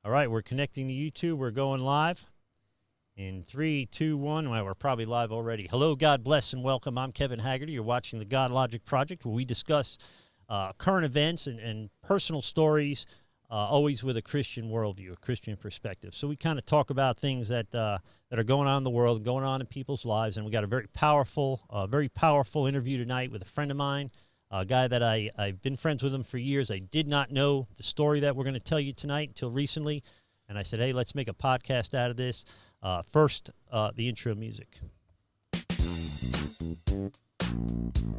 All right, we're connecting to YouTube. We're going live in 3, 2, 1. Well, we're probably live already. Hello, God bless and welcome. I'm Kevin Haggerty. You're watching the Godlogic Project, where we discuss current events and personal stories, always with a Christian worldview, a Christian perspective. So we kind of talk about things that are going on in the world, going on in people's lives, and we got a very powerful interview tonight with a friend of mine. A guy that I've been friends with him for years. I did not know the story that we're going to tell you tonight until recently. And I said, hey, let's make a podcast out of this. First, the intro music.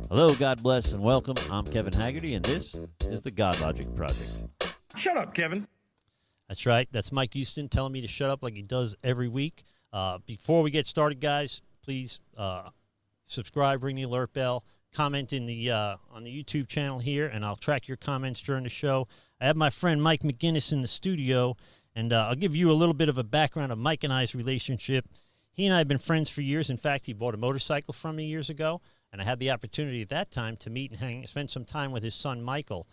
Hello, God bless, and welcome. I'm Kevin Haggerty, and this is the Godlogic Project. Shut up, Kevin. That's right. That's Mike Houston telling me to shut up like he does every week. Before we get started, guys, please subscribe, ring the alert bell. Comment in the on the YouTube channel here, and I'll track your comments during the show. I have my friend Mike McInnis in the studio, and I'll give you a little bit of a background of Mike and I's relationship. He and I have been friends for years. In fact, he bought a motorcycle from me years ago, and I had the opportunity at that time to meet and spend some time with his son Michael.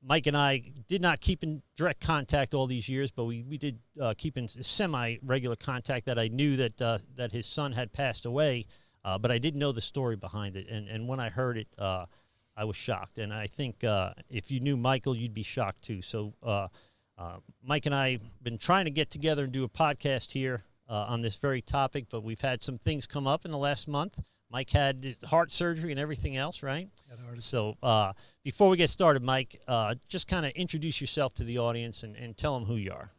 Mike and I did not keep in direct contact all these years, but we did keep in semi-regular contact. That I knew that his son had passed away, but I didn't know the story behind it. And when I heard it, I was shocked. And I think if you knew Michael, you'd be shocked too. So Mike and I have been trying to get together and do a podcast here on this very topic, but we've had some things come up in the last month. Mike had heart surgery and everything else, right? So before we get started, Mike, just kind of introduce yourself to the audience and tell them who you are.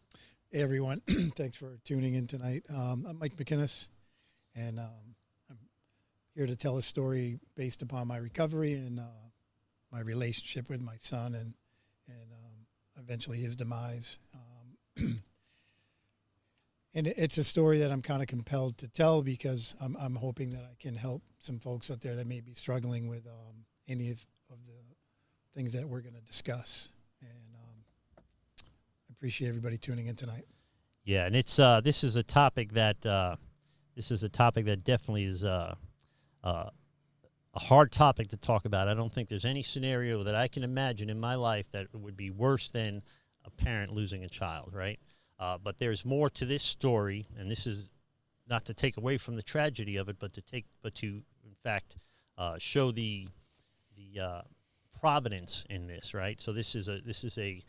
Hey, everyone. Thanks for tuning in tonight. I'm Mike McInnis, and I'm here to tell a story based upon my recovery and my relationship with my son and eventually his demise. And it's a story that I'm kind of compelled to tell because I'm hoping that I can help some folks out there that may be struggling with any of the things that we're going to discuss. And I appreciate everybody tuning in tonight. Yeah, and it's this is a topic that definitely is a hard topic to talk about. I don't think there's any scenario that I can imagine in my life that would be worse than a parent losing a child, right? But there's more to this story, and this is not to take away from the tragedy of it, but to in fact show the providence in this, right? So this is a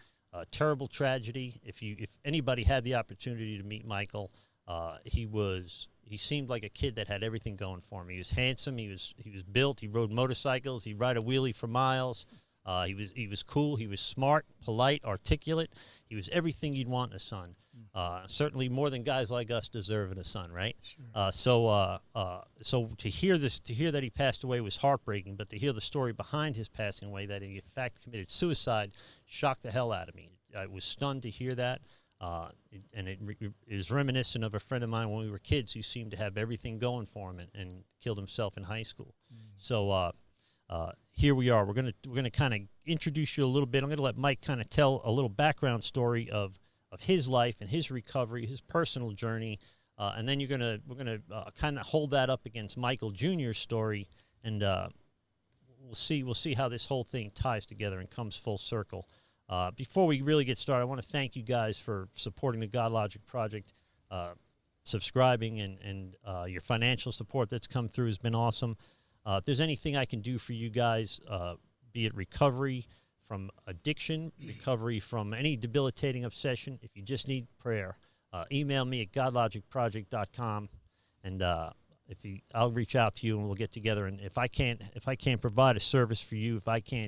terrible tragedy. If anybody had the opportunity to meet Michael, he seemed like a kid that had everything going for him. He was handsome. He was built. He rode motorcycles. He'd ride a wheelie for miles. He was cool. He was smart, polite, articulate. He was everything you'd want in a son. Certainly more than guys like us deserve in a son, right? Sure. So to hear that he passed away was heartbreaking, but to hear the story behind his passing away, that he in fact committed suicide, shocked the hell out of me. I was stunned to hear that, and it is reminiscent of a friend of mine when we were kids who seemed to have everything going for him and killed himself in high school. So here we are. We're gonna kind of introduce you a little bit. I'm gonna let Mike kind of tell a little background story of his life and his recovery, his personal journey, and then we're gonna kind of hold that up against Michael Jr.'s story, and we'll see how this whole thing ties together and comes full circle. Before we really get started, I want to thank you guys for supporting the Godlogic Project, subscribing, and your financial support that's come through has been awesome. If there's anything I can do for you guys, be it recovery from addiction, recovery from any debilitating obsession, if you just need prayer, email me at godlogicproject.com, and I'll reach out to you and we'll get together. And if I can't provide a service for you, if I don't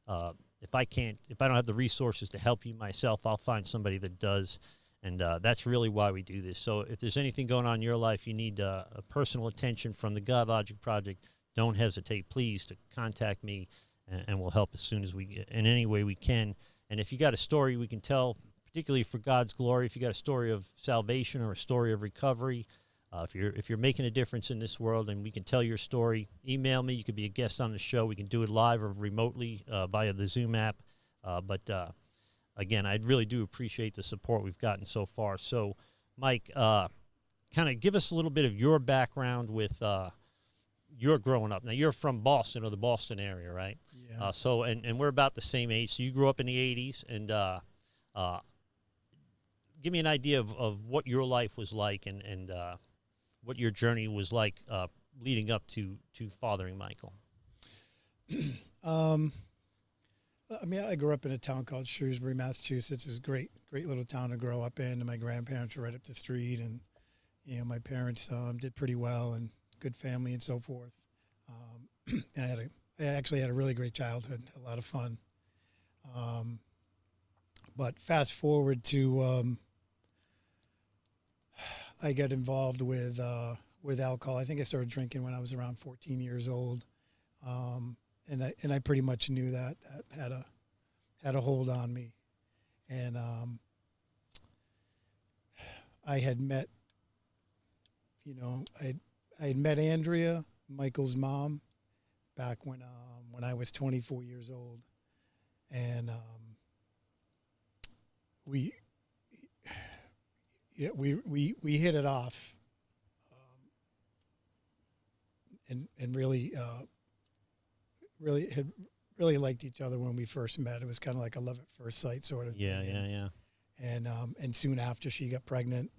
have the resources to help you myself, I'll find somebody that does. And that's really why we do this. So if there's anything going on in your life, you need a personal attention from the Godlogic Project, don't hesitate, please, to contact me, and we'll help as soon as in any way we can. And if you got a story we can tell, particularly for God's glory, if you got a story of salvation or a story of recovery, if you're making a difference in this world and we can tell your story, email me. You could be a guest on the show. We can do it live or remotely via the Zoom app. Again, I really do appreciate the support we've gotten so far. So, Mike, kind of give us a little bit of your background with you're growing up. Now, you're from Boston or the Boston area, right? Yeah. And we're about the same age. So you grew up in the 80s, and give me an idea of what your life was like and what your journey was like leading up to fathering Michael. I mean, I grew up in a town called Shrewsbury, Massachusetts. It was a great little town to grow up in. And my grandparents were right up the street, and my parents did pretty well and good family and so forth. And I actually had a really great childhood, a lot of fun. But fast forward to I got involved with alcohol. I think I started drinking when I was around 14 years old. And I pretty much knew that had a hold on me, and I had met, I had met Andrea, Michael's mom, back when I was 24 years old, and we hit it off, and really liked each other when we first met. It was kind of like a love at first sight sort of Yeah, thing. yeah. And soon after she got pregnant,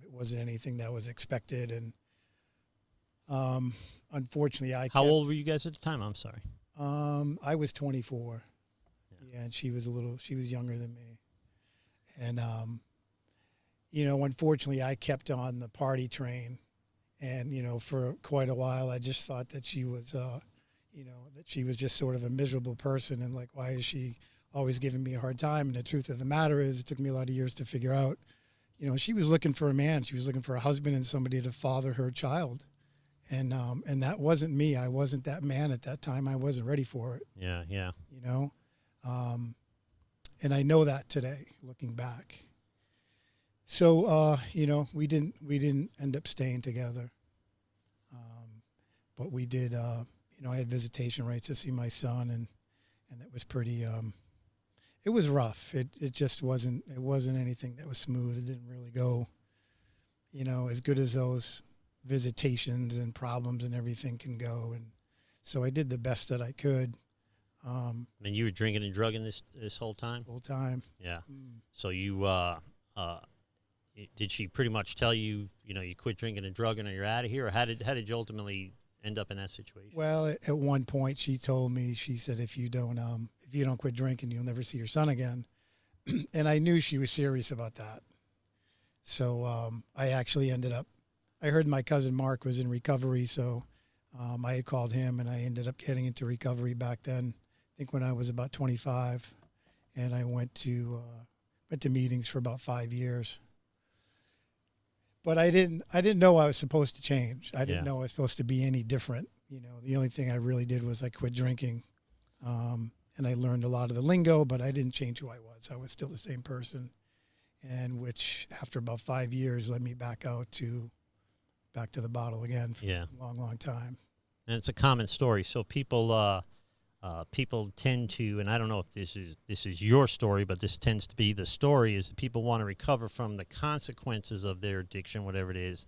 it wasn't anything that was expected. And unfortunately, How old were you guys at the time? I'm sorry. I was 24. Yeah, and she was younger than me. And unfortunately, I kept on the party train, and for quite a while, I just thought that she was that she was just sort of a miserable person, and like, why is she always giving me a hard time? And the truth of the matter is, it took me a lot of years to figure out, she was looking for a man. She was looking for a husband and somebody to father her child. And that wasn't me. I wasn't that man at that time. I wasn't ready for it. Yeah, yeah. And I know that today, looking back. So, we didn't end up staying together. But we did, I had visitation rights to see my son, and it was pretty, it was rough. It just wasn't anything that was smooth. It didn't really go, as good as those visitations and problems and everything can go. And so I did the best that I could. And you were drinking and drugging this whole time? Whole time. Yeah. So you, did she pretty much tell you, you quit drinking and drugging or you're out of here? Or how did you ultimately end up in that situation? Well, at one point she told me, she said, if you don't quit drinking, you'll never see your son again. And I knew she was serious about that. So I actually I heard my cousin Mark was in recovery. So I had called him, and I ended up getting into recovery back then, I think when I was about 25. And I went to meetings for about 5 years. But I didn't know I was supposed to change. I didn't know I was supposed to be any different. The only thing I really did was I quit drinking. And I learned a lot of the lingo, but I didn't change who I was. I was still the same person. And which, after about 5 years, led me back to the bottle again for a long, long time. And it's a common story. So people tend to, and I don't know if this is your story, but this tends to be the story, is that people want to recover from the consequences of their addiction, whatever it is,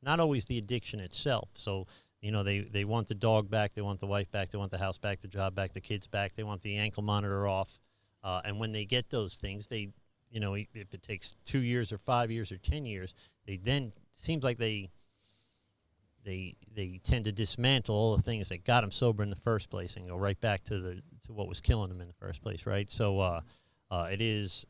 not always the addiction itself. So, they want the dog back, they want the wife back, they want the house back, the job back, the kids back, they want the ankle monitor off. And when they get those things, they, if it takes 2 years or 5 years or 10 years, they then, seems like they tend to dismantle all the things that got them sober in the first place and go right back to what was killing them in the first place, right? So it is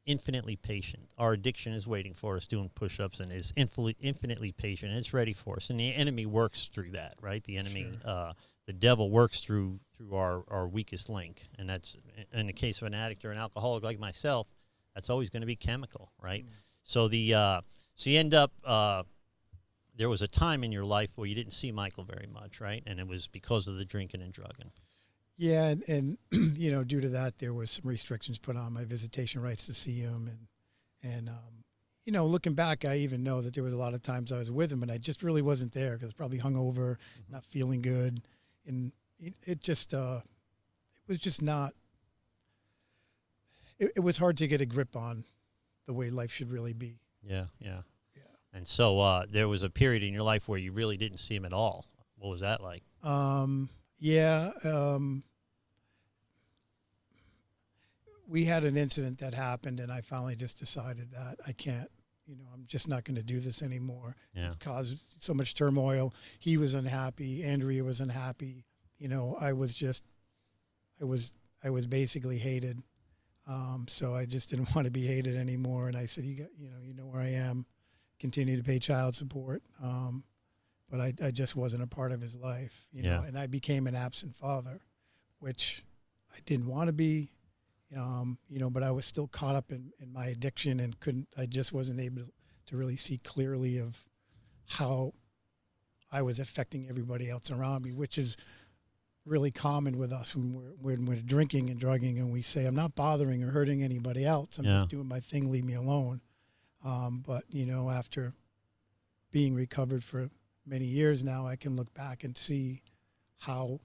infinitely patient. Our addiction is waiting for us, doing push-ups, and is infinitely patient. And it's ready for us, and the enemy works through that, right? The enemy, the devil works through our weakest link, and that's, in the case of an addict or an alcoholic like myself, that's always going to be chemical, right? So so you end up, there was a time in your life where you didn't see Michael very much, right? And it was because of the drinking and drugging. Yeah, and due to that, there was some restrictions put on my visitation rights to see him. And looking back, I even know that there was a lot of times I was with him, and I just really wasn't there because probably hungover, not feeling good. And it was just not, it was hard to get a grip on the way life should really be. Yeah. And so there was a period in your life where you really didn't see him at all. What was that like? Yeah. We had an incident that happened, and I finally just decided that I can't, I'm just not going to do this anymore. Yeah. It's caused so much turmoil. He was unhappy. Andrea was unhappy. I was basically hated. So I just didn't want to be hated anymore. And I said, you know where I am, continue to pay child support. But I just wasn't a part of his life, Yeah. and I became an absent father, which I didn't want to be. But I was still caught up in my addiction and I just wasn't able to really see clearly of how I was affecting everybody else around me, which is really common with us when we're drinking and drugging and we say, I'm not bothering or hurting anybody else. I'm just doing my thing. Leave me alone. But, after being recovered for many years now, I can look back and see how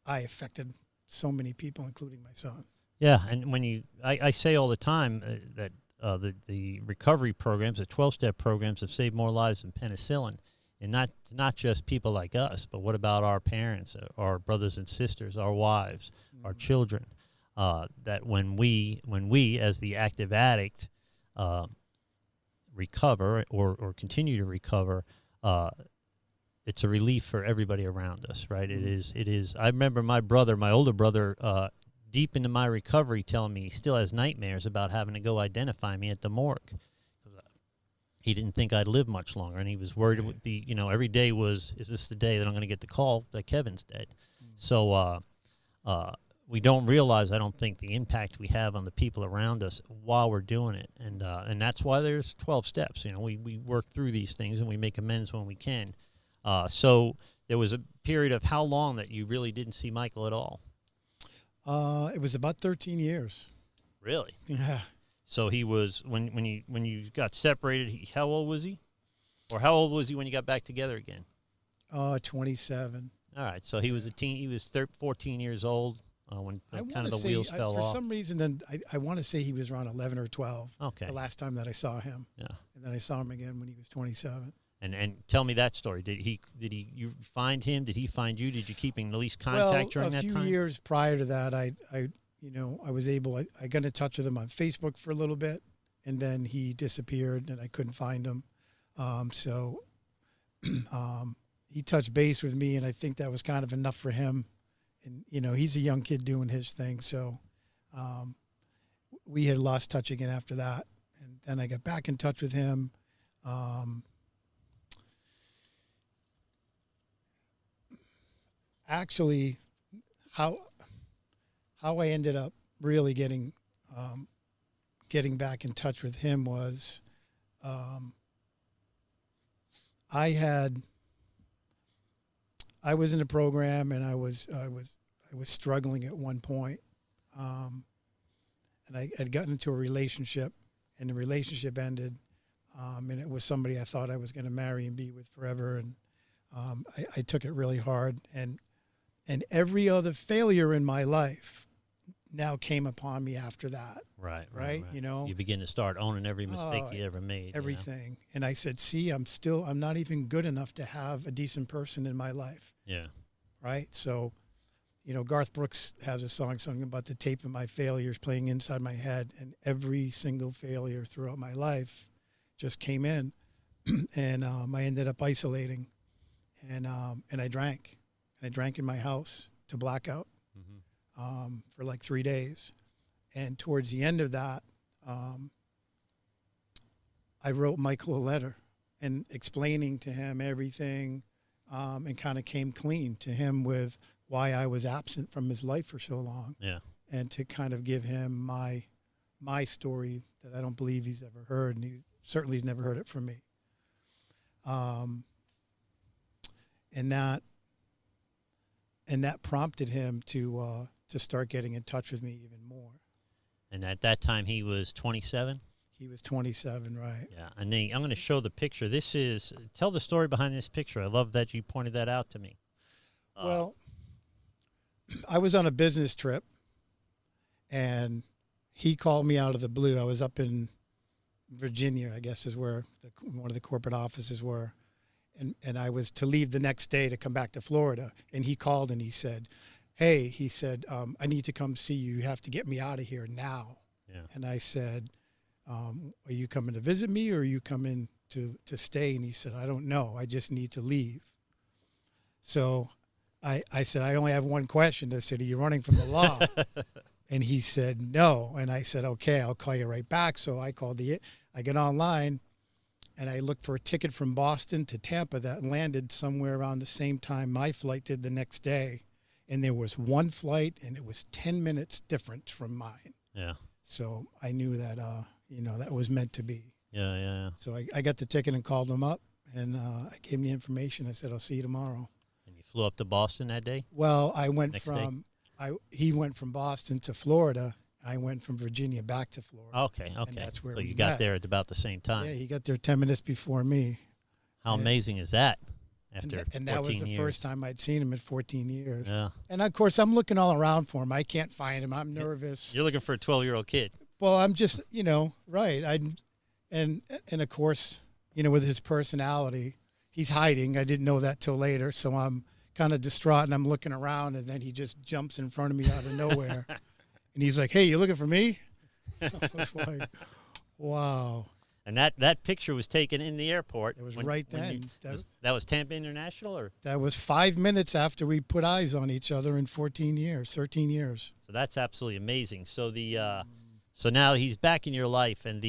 I affected so many people, including my son. Yeah, and I say all the time that the recovery programs, the 12-step programs, have saved more lives than penicillin, and not just people like us, but what about our parents, our brothers and sisters, our wives, our children? That when we as the active addict recover or continue to recover, it's a relief for everybody around us, right? It is. I remember my older brother. Deep into my recovery, telling me he still has nightmares about having to go identify me at the morgue. He didn't think I'd live much longer, and he was worried. It would be, every day was, is this the day that I'm going to get the call that Kevin's dead? So we don't realize, I don't think, the impact we have on the people around us while we're doing it, and that's why there's 12 steps. We work through these things and we make amends when we can. So there was a period of how long that you really didn't see Michael at all? It was about 13 years. Really? Yeah. So he was when you got separated. How old was he, or how old was he when you got back together again? 27. All right. So he was a teen. He was 14 years old when kind of the wheels fell off. For some reason, I want to say he was around 11 or 12. Okay. The last time that I saw him. Yeah. And then I saw him again when he was 27. And tell me that story. Did you find him? Did he find you? Did you keep in at least contact during that time? A few years prior to that, I was able. I got in touch with him on Facebook for a little bit, and then he disappeared, and I couldn't find him. So he touched base with me, and I think that was kind of enough for him. And he's a young kid doing his thing, so we had lost touch again after that. And then I got back in touch with him. Actually, how I ended up really getting back in touch with him was I was in a program and I was struggling at one point, and I had gotten into a relationship, and the relationship ended, and it was somebody I thought I was going to marry and be with forever, and I took it really hard, and every other failure in my life now came upon me after that. Right. You begin to start owning every mistake you ever made. Everything. And I said, see, I'm not even good enough to have a decent person in my life. Yeah. Right. So, Garth Brooks has a song about the tape of my failures playing inside my head, and every single failure throughout my life just came in, and I ended up isolating, and I drank. And I drank in my house to blackout for like 3 days. And towards the end of that, I wrote Michael a letter and explaining to him everything, and kind of came clean to him with why I was absent from his life for so long. Yeah. And to kind of give him my story that I don't believe he's ever heard, and he certainly has never heard it from me. And that prompted him to start getting in touch with me even more. And at that time, he was 27? He was 27, right. Yeah, and then I'm going to show the picture. Tell the story behind this picture. I love that you pointed that out to me. Well, I was on a business trip, and he called me out of the blue. I was up in Virginia, I guess, is where one of the corporate offices were. And I was to leave the next day to come back to Florida. And he called and he said, hey, he said, I need to come see you. You have to get me out of here now. Yeah. And I said, are you coming to visit me or are you coming to stay? And he said, I don't know. I just need to leave. So I said, I only have one question. I said, are you running from the law? And he said, no. And I said, okay, I'll call you right back. So I get online and I looked for a ticket from Boston to Tampa that landed somewhere around the same time my flight did the next day. And there was one flight and it was 10 minutes different from mine. Yeah. So I knew that, that was meant to be. Yeah. So I got the ticket and called him up and I gave him the information. I said, I'll see you tomorrow. And you flew up to Boston that day? Well, I went he went from Boston to Florida. I went from Virginia back to Florida. Okay. And that's where so we you got met. there at about the same time. Yeah, he got there 10 minutes before me. How amazing is that? After and that was the first time I'd seen him in 14 years. Yeah. And of course, I'm looking all around for him. I can't find him. I'm nervous. You're looking for a 12-year-old kid. Well, I'm just, right. And of course, with his personality, he's hiding. I didn't know that till later. So I'm kind of distraught and I'm looking around and then he just jumps in front of me out of nowhere. And he's like, hey, you looking for me? I was like, wow. And that picture was taken in the airport. It was right then. That was Tampa International, or? That was 5 minutes after we put eyes on each other in 13 years. So that's absolutely amazing. So so now he's back in your life, and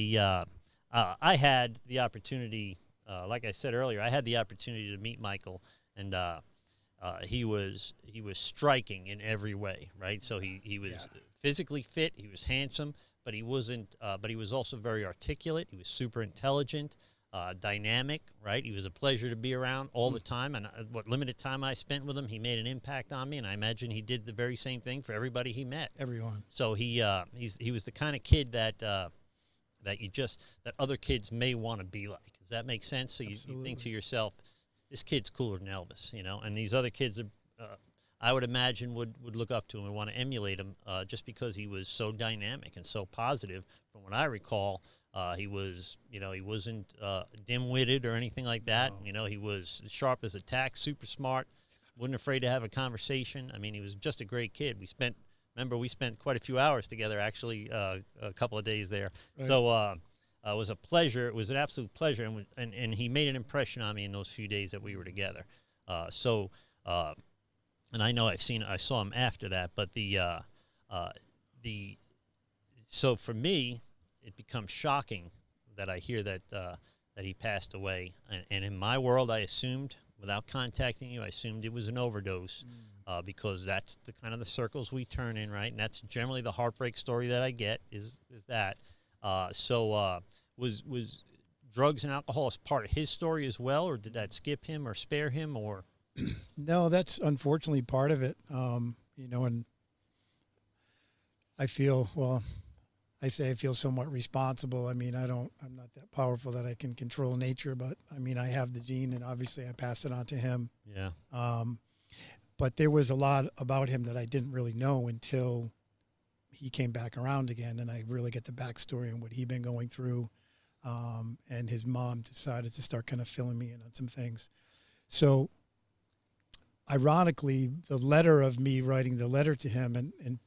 I had the opportunity, like I said earlier, I had the opportunity to meet Michael, and he was striking in every way, right? So he was physically fit, he was handsome. But he wasn't. But he was also very articulate. He was super intelligent, dynamic. Right. He was a pleasure to be around all the time. And what limited time I spent with him, he made an impact on me. And I imagine he did the very same thing for everybody he met. Everyone. So he was the kind of kid that other kids may want to be like. Does that make sense? So you think to yourself, this kid's cooler than Elvis, and these other kids are. I would imagine would look up to him and want to emulate him just because he was so dynamic and so positive. From what I recall, he wasn't dim-witted or anything like that. No. He was sharp as a tack, super smart, wasn't afraid to have a conversation. I mean, he was just a great kid. We spent quite a few hours together, actually, a couple of days there. Right. So it was a pleasure. It was an absolute pleasure, and he made an impression on me in those few days that we were together. And I know I saw him after that, but so for me, it becomes shocking that I hear that he passed away. And in my world, I assumed, without contacting you, it was an overdose, because that's the kind of the circles we turn in, right? And that's generally the heartbreak story that I get is that. Was drugs and alcohol part of his story as well, or did that skip him or spare him, or? No, that's unfortunately part of it. And I feel somewhat responsible. I mean, I'm not that powerful that I can control nature, but I mean, I have the gene and obviously I passed it on to him. Yeah. But there was a lot about him that I didn't really know until he came back around again. And I really get the backstory on what he'd been going through. And his mom decided to start kind of filling me in on some things. So, ironically, the letter of me writing the letter to him and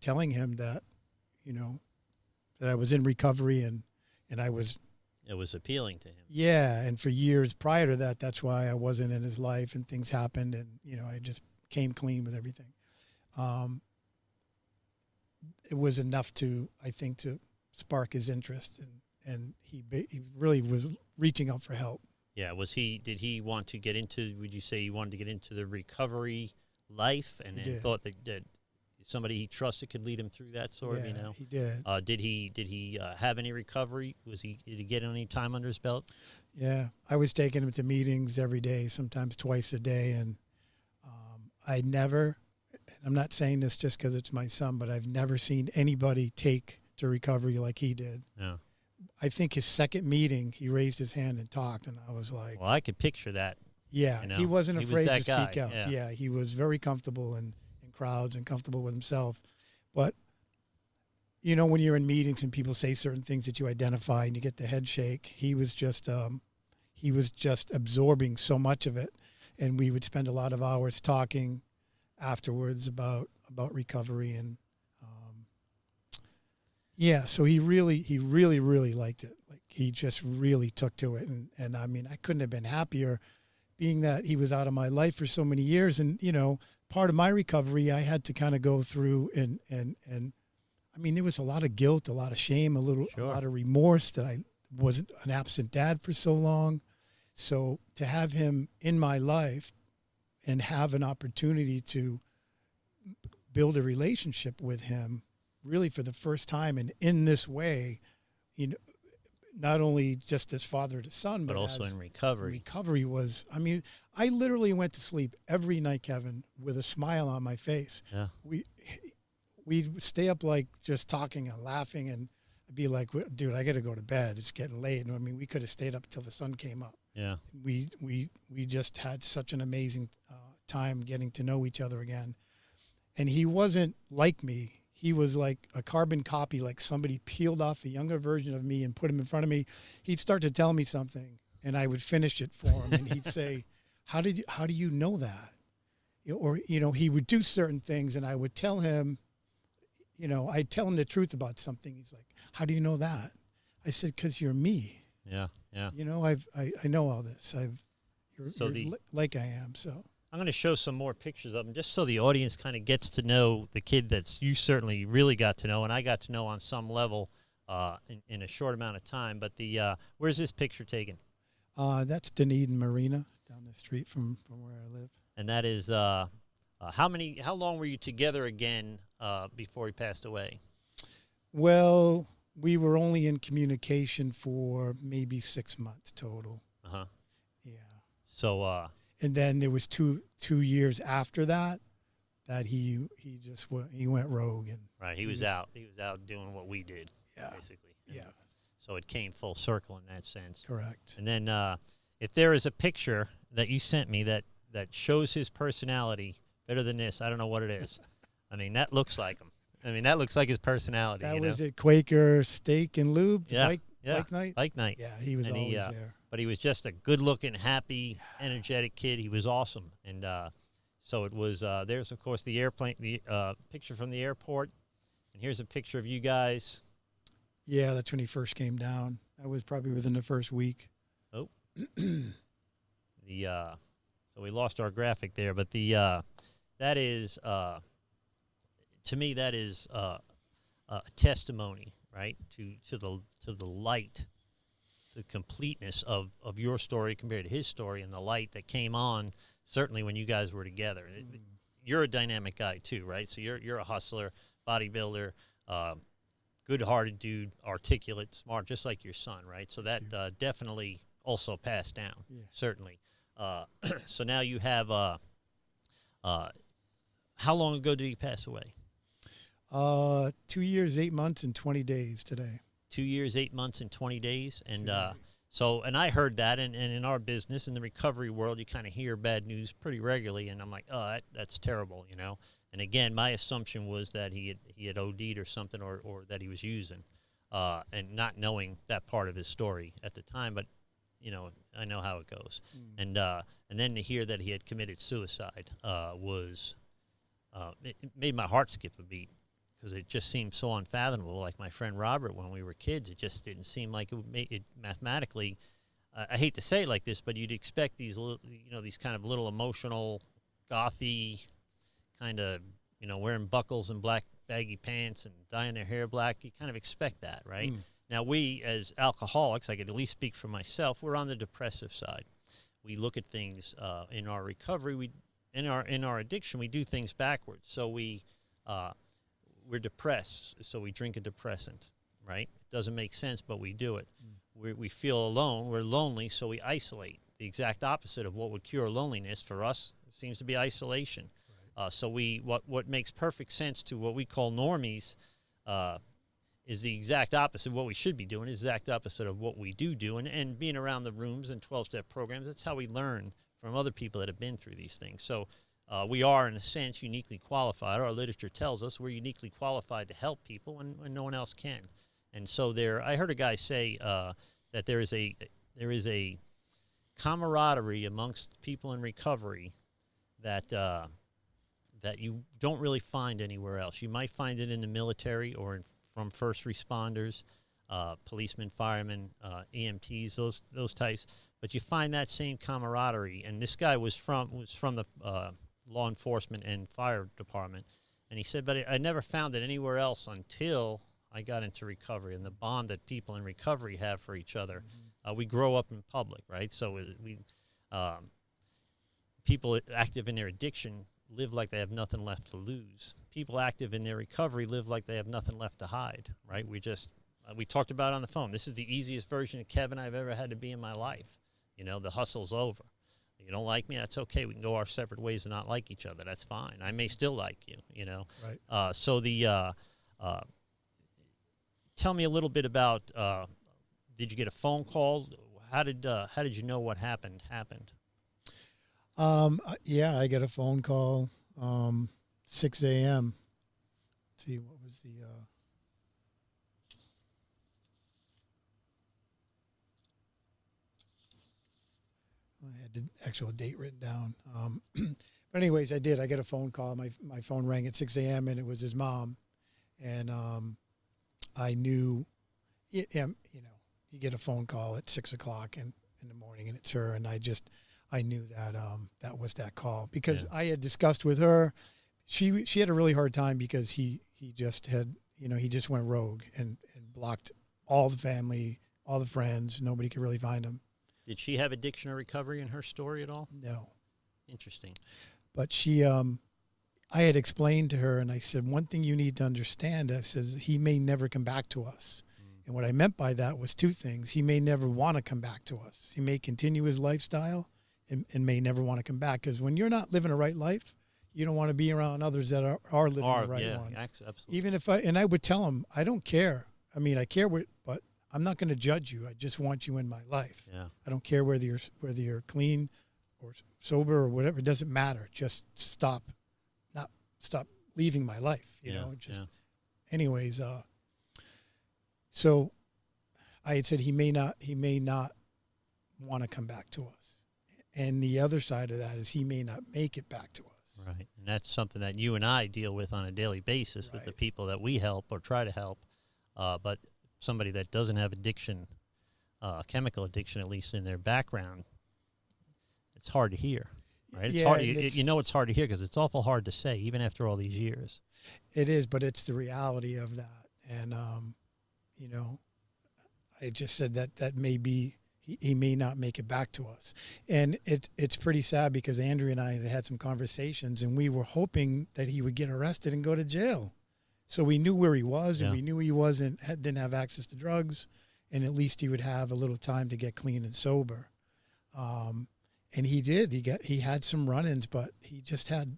telling him that, that I was in recovery and I was. It was appealing to him. Yeah. And for years prior to that, that's why I wasn't in his life and things happened. And, I just came clean with everything. It was enough to spark his interest. And he really was reaching out for help. Yeah, did he want to get into, would you say he wanted to get into the recovery life and thought that somebody he trusted could lead him through that sort of, he did. Did he have any recovery? Did he get any time under his belt? Yeah, I was taking him to meetings every day, sometimes twice a day. And I'm not saying this just because it's my son, but I've never seen anybody take to recovery like he did. Yeah. I think his second meeting, he raised his hand and talked, and I was like... Well, I could picture that. Yeah, he wasn't afraid to speak out. Yeah, he was very comfortable in crowds and comfortable with himself. But, you know, when you're in meetings and people say certain things that you identify and you get the head shake, he was just absorbing so much of it. And we would spend a lot of hours talking afterwards about recovery. And, yeah, so he really liked it. Like, he just really took to it. And I mean, I couldn't have been happier, being that he was out of my life for so many years. And, you know, part of my recovery, I had to kind of go through and I mean, there was a lot of guilt, a lot of shame, a lot of remorse that I wasn't an absent dad for so long. So to have him in my life and have an opportunity to build a relationship with him really for the first time and in this way, you know, not only just as father to son, but also in recovery. Recovery was, I mean, I literally went to sleep every night, Kevin, with a smile on my face. Yeah. We'd stay up like just talking and laughing, and I'd be like, dude, I got to go to bed. It's getting late. And I mean, we could have stayed up till the sun came up. Yeah. We just had such an amazing time getting to know each other again. And he wasn't like me. He was like a carbon copy, like somebody peeled off a younger version of me and put him in front of me. He'd start to tell me something, and I would finish it for him. And he'd say, how do you know that? Or, you know, he would do certain things, and I would tell him, you know, I'd tell him the truth about something. He's like, how do you know that? I said, 'cause you're me. Yeah. Yeah. You know, I know all this. You're like I am. So I'm going to show some more pictures of him just so the audience kind of gets to know the kid that's you certainly really got to know, and I got to know on some level in a short amount of time. But where's this picture taken? That's Dunedin Marina down the street from where I live. And that is how long were you together again before he passed away? Well, we were only in communication for maybe 6 months total. Uh-huh. Yeah. So and then there was two years after that he went rogue, and right, he was out doing what we did. Yeah. Basically. Yeah. So it came full circle in that sense. Correct. And then if there is a picture that you sent me that shows his personality better than this, I don't know what it is. I mean, that looks like him. I mean, that looks like his personality. That was at Quaker Steak and Lube, bike night? Bike night. Yeah, he was always there. But he was just a good-looking, happy, energetic kid. He was awesome. And so it was, there's, of course, the airplane, the picture from the airport. And here's a picture of you guys. Yeah, that's when he first came down. That was probably within the first week. Oh. So we lost our graphic there. But that is... to me, that is a testimony, right, to the light, the completeness of your story compared to his story, and the light that came on certainly when you guys were together. You're a dynamic guy too, right? So you're a hustler, bodybuilder, good-hearted dude, articulate, smart, just like your son, right? So that definitely also passed down, certainly. So now you have. How long ago did he pass away? 2 years, 8 months, and 20 days today. 2 years, 8 months, and 20 days. And and I heard that, and in our business, in the recovery world, you kind of hear bad news pretty regularly, and I'm like, oh, that's terrible, you know. And again, my assumption was that he had OD'd or something, or that he was using, and not knowing that part of his story at the time. But you know, I know how it goes. And then to hear that he had committed suicide was it made my heart skip a beat. Because it just seemed so unfathomable. Like my friend Robert, when we were kids, it just didn't seem like it would make it mathematically. I hate to say it like this, but you'd expect these kind of little emotional, gothy, kind of, wearing buckles and black baggy pants and dyeing their hair black. You kind of expect that, right? Now we, as alcoholics, I could at least speak for myself, we're on the depressive side. We look at things in our recovery. In our addiction, we do things backwards. So we're depressed, so we drink a depressant, right? It doesn't make sense, but we do it. We feel alone. We're lonely, so we isolate. The exact opposite of what would cure loneliness for us seems to be isolation. Right. So what makes perfect sense to what we call normies is the exact opposite of what we should be doing, is the exact opposite of what we do. And being around the rooms and 12-step programs, that's how we learn from other people that have been through these things. So we are, in a sense, uniquely qualified. Our literature tells us we're uniquely qualified to help people when no one else can. And so I heard a guy say that there is a camaraderie amongst people in recovery that that you don't really find anywhere else. You might find it in the military or from first responders, policemen, firemen, EMTs, those types. But you find that same camaraderie. And this guy was from the law enforcement and fire department, and he said, but I never found it anywhere else until I got into recovery, and the bond that people in recovery have for each other. We grow up in public, right? So people active in their addiction live like they have nothing left to lose. People active in their recovery live like they have nothing left to hide, right? We talked about it on the phone. This is the easiest version of Kevin I've ever had to be in my life. You know, the hustle's over. You don't like me, that's okay. We can go our separate ways and not like each other. That's fine. I may still like you, you know. Right. Tell me a little bit about, did you get a phone call? How did you know what happened? Yeah, I got a phone call, 6 a.m. Let's see, what was the... I had the actual date written down. But anyways, I did. I got a phone call. My phone rang at 6 a.m. and it was his mom. And I knew, you know, you get a phone call at 6 o'clock in the morning and it's her. And I knew that that was that call because I had discussed with her. She had a really hard time because he just had, you know, he just went rogue and blocked all the family, all the friends. Nobody could really find him. Did she have addiction or recovery in her story at all? No. Interesting. But she, I had explained to her, and I said, one thing you need to understand, I says, he may never come back to us. And what I meant by that was two things. He may never want to come back to us. He may continue his lifestyle and may never want to come back. Because when you're not living a right life, you don't want to be around others that are living the right one. Absolutely. Even if I would tell him, I don't care. I mean, I care, but I'm not going to judge you. I just want you in my life. Yeah. I don't care whether you're clean or sober or whatever. It doesn't matter. Just stop leaving my life. You know. Anyways. So I had said he may not want to come back to us, and the other side of that is he may not make it back to us. Right, and that's something that you and I deal with on a daily basis with the people that we help or try to help, but somebody that doesn't have addiction, chemical addiction, at least in their background, it's hard to hear, right? It's hard. You know it's hard to hear because it's awful hard to say, even after all these years. It is, but it's the reality of that. And, you know, I just said that may be, he may not make it back to us. And it's pretty sad because Andrea and I had some conversations and we were hoping that he would get arrested and go to jail. So we knew where he was, and we knew he didn't have access to drugs, and at least he would have a little time to get clean and sober. And he did. He had some run-ins, but he just had,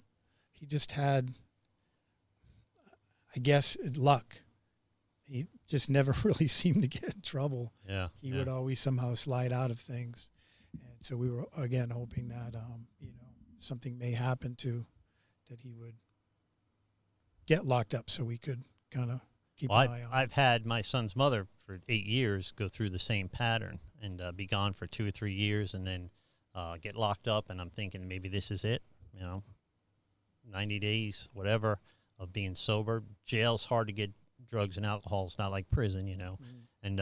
I guess, luck. He just never really seemed to get in trouble. Yeah, he would always somehow slide out of things, and so we were again hoping that you know, something may happen that he would get locked up so we could kind of keep an eye on him. I've had my son's mother for 8 years go through the same pattern and be gone for 2 or 3 years and then get locked up, and I'm thinking maybe this is it, you know, 90 days, whatever, of being sober. Jail's hard to get drugs and alcohol. It's not like prison, you know. And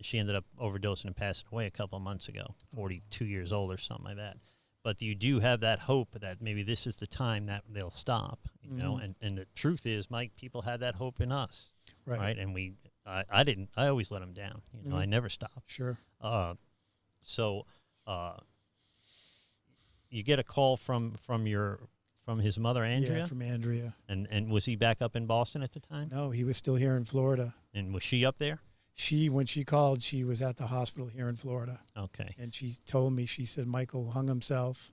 she ended up overdosing and passing away a couple of months ago, 42 years old or something like that. But you do have that hope that maybe this is the time that they'll stop, you know. And the truth is, Mike, people had that hope in us, right? And I didn't. I always let them down. You know, I never stopped. Sure. So you get a call from his mother, Andrea? Yeah, from Andrea. And was he back up in Boston at the time? No, he was still here in Florida. And was she up there? When she called, she was at the hospital here in Florida. Okay. And she told me, she said, Michael hung himself.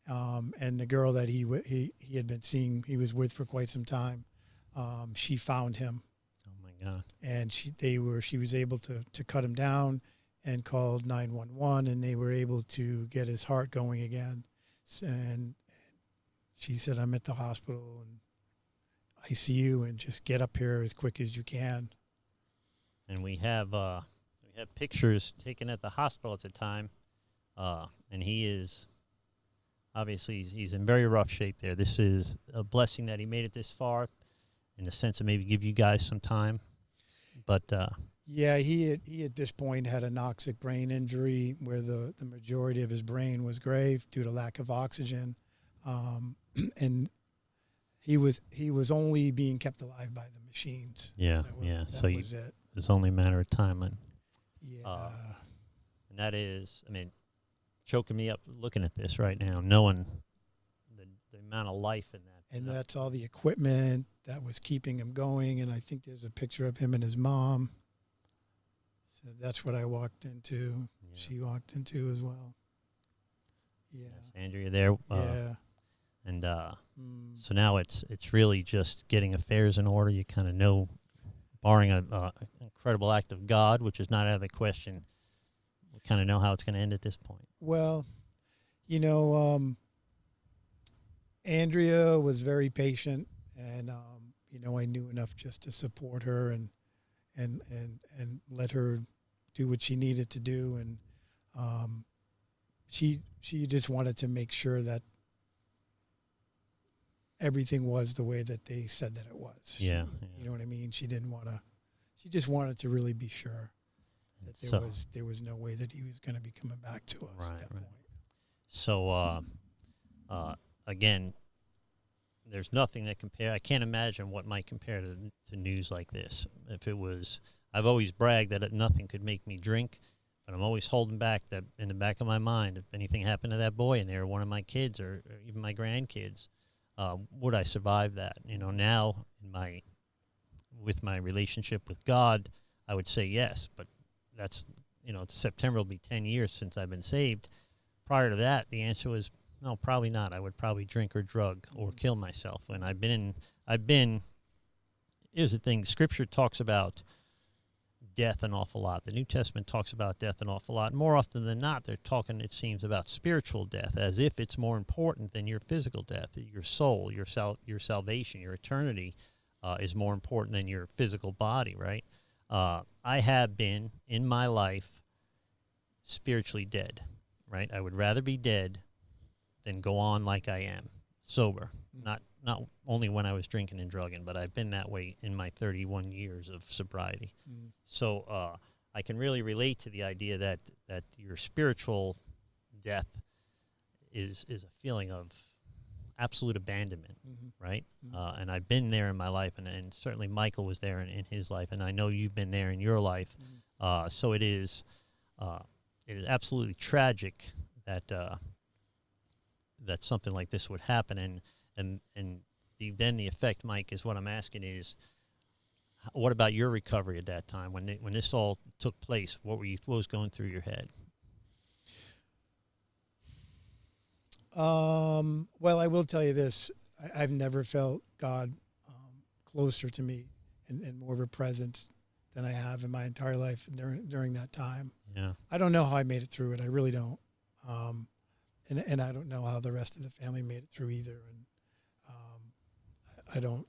And the girl that he had been seeing, he was with for quite some time, she found him. Oh, my God. And she was able to cut him down and called 911, and they were able to get his heart going again. And she said, I'm at the hospital and ICU, and just get up here as quick as you can. And we have pictures taken at the hospital at the time, and he is obviously he's in very rough shape there. This is a blessing that he made it this far, in the sense of maybe give you guys some time. But yeah, he at this point had a noxic brain injury where the majority of his brain was gray due to lack of oxygen, and he was only being kept alive by the machines. Yeah, that was it. It's only a matter of time. And, yeah. And that is, I mean, choking me up looking at this right now, knowing the amount of life in that. And that's all the equipment that was keeping him going. And I think there's a picture of him and his mom. So that's what I walked into. Yeah. She walked into as well. Yeah. Yes, Andrea there. Yeah. And so now it's really just getting affairs in order. You kind of know, barring an incredible act of God, which is not out of the question, we kind of know how it's going to end at this point. Well, you know, Andrea was very patient, and you know, I knew enough just to support her and let her do what she needed to do, and she just wanted to make sure that everything was the way that they said that it was. Yeah. You know what I mean? She didn't want to. She just wanted to really be sure that there was no way that he was going to be coming back to us at that point. So again, there's nothing that compare. I can't imagine what might compare to news like this. If it was, I've always bragged that nothing could make me drink, but I'm always holding back that in the back of my mind, if anything happened to that boy in there, one of my kids or even my grandkids, would I survive that? You know, now with my relationship with God, I would say yes, but that's, you know, September will be 10 years since I've been saved. Prior to that, the answer was no, probably not. I would probably drink or drug or kill myself. And here's the thing, Scripture talks about death an awful lot. The New Testament talks about death an awful lot. More often than not, they're talking, it seems, about spiritual death, as if it's more important than your physical death. Your soul, your salvation, your eternity is more important than your physical body, right? I have been, in my life, spiritually dead, right? I would rather be dead than go on like I am, sober. Not only when I was drinking and drugging, but I've been that way in my 31 years of sobriety. So I can really relate to the idea that your spiritual death is a feeling of absolute abandonment, right? And I've been there in my life, and certainly Michael was there in his life, and I know you've been there in your life. So it is absolutely tragic that something like this would happen, and then the effect, Mike, is what I'm asking is, what about your recovery at that time when this all took place? What was going through your head? Well, I will tell you this: I've never felt God closer to me and more of a presence than I have in my entire life during that time. Yeah, I don't know how I made it through it. I really don't. And I don't know how the rest of the family made it through either. And I don't.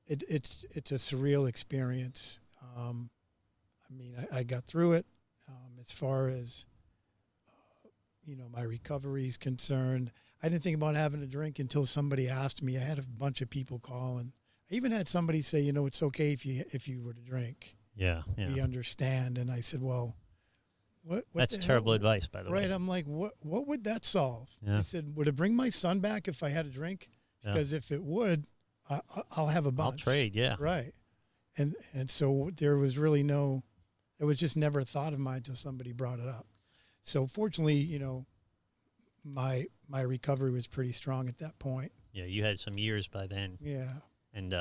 It's a surreal experience. I mean, I got through it. As far as you know, my recovery is concerned, I didn't think about having a drink until somebody asked me. I had a bunch of people call, and I even had somebody say, you know, it's okay if you were to drink. Yeah. We understand. And I said, well, what that's terrible advice, by the way. Right. I'm like, what would that solve? Yeah. I said, would it bring my son back if I had a drink? Because if it would, I'll have a bunch. I'll trade. Yeah. Right. And so there was really it was just never a thought of mine until somebody brought it up. So fortunately, you know, my recovery was pretty strong at that point. Yeah. You had some years by then. Yeah. And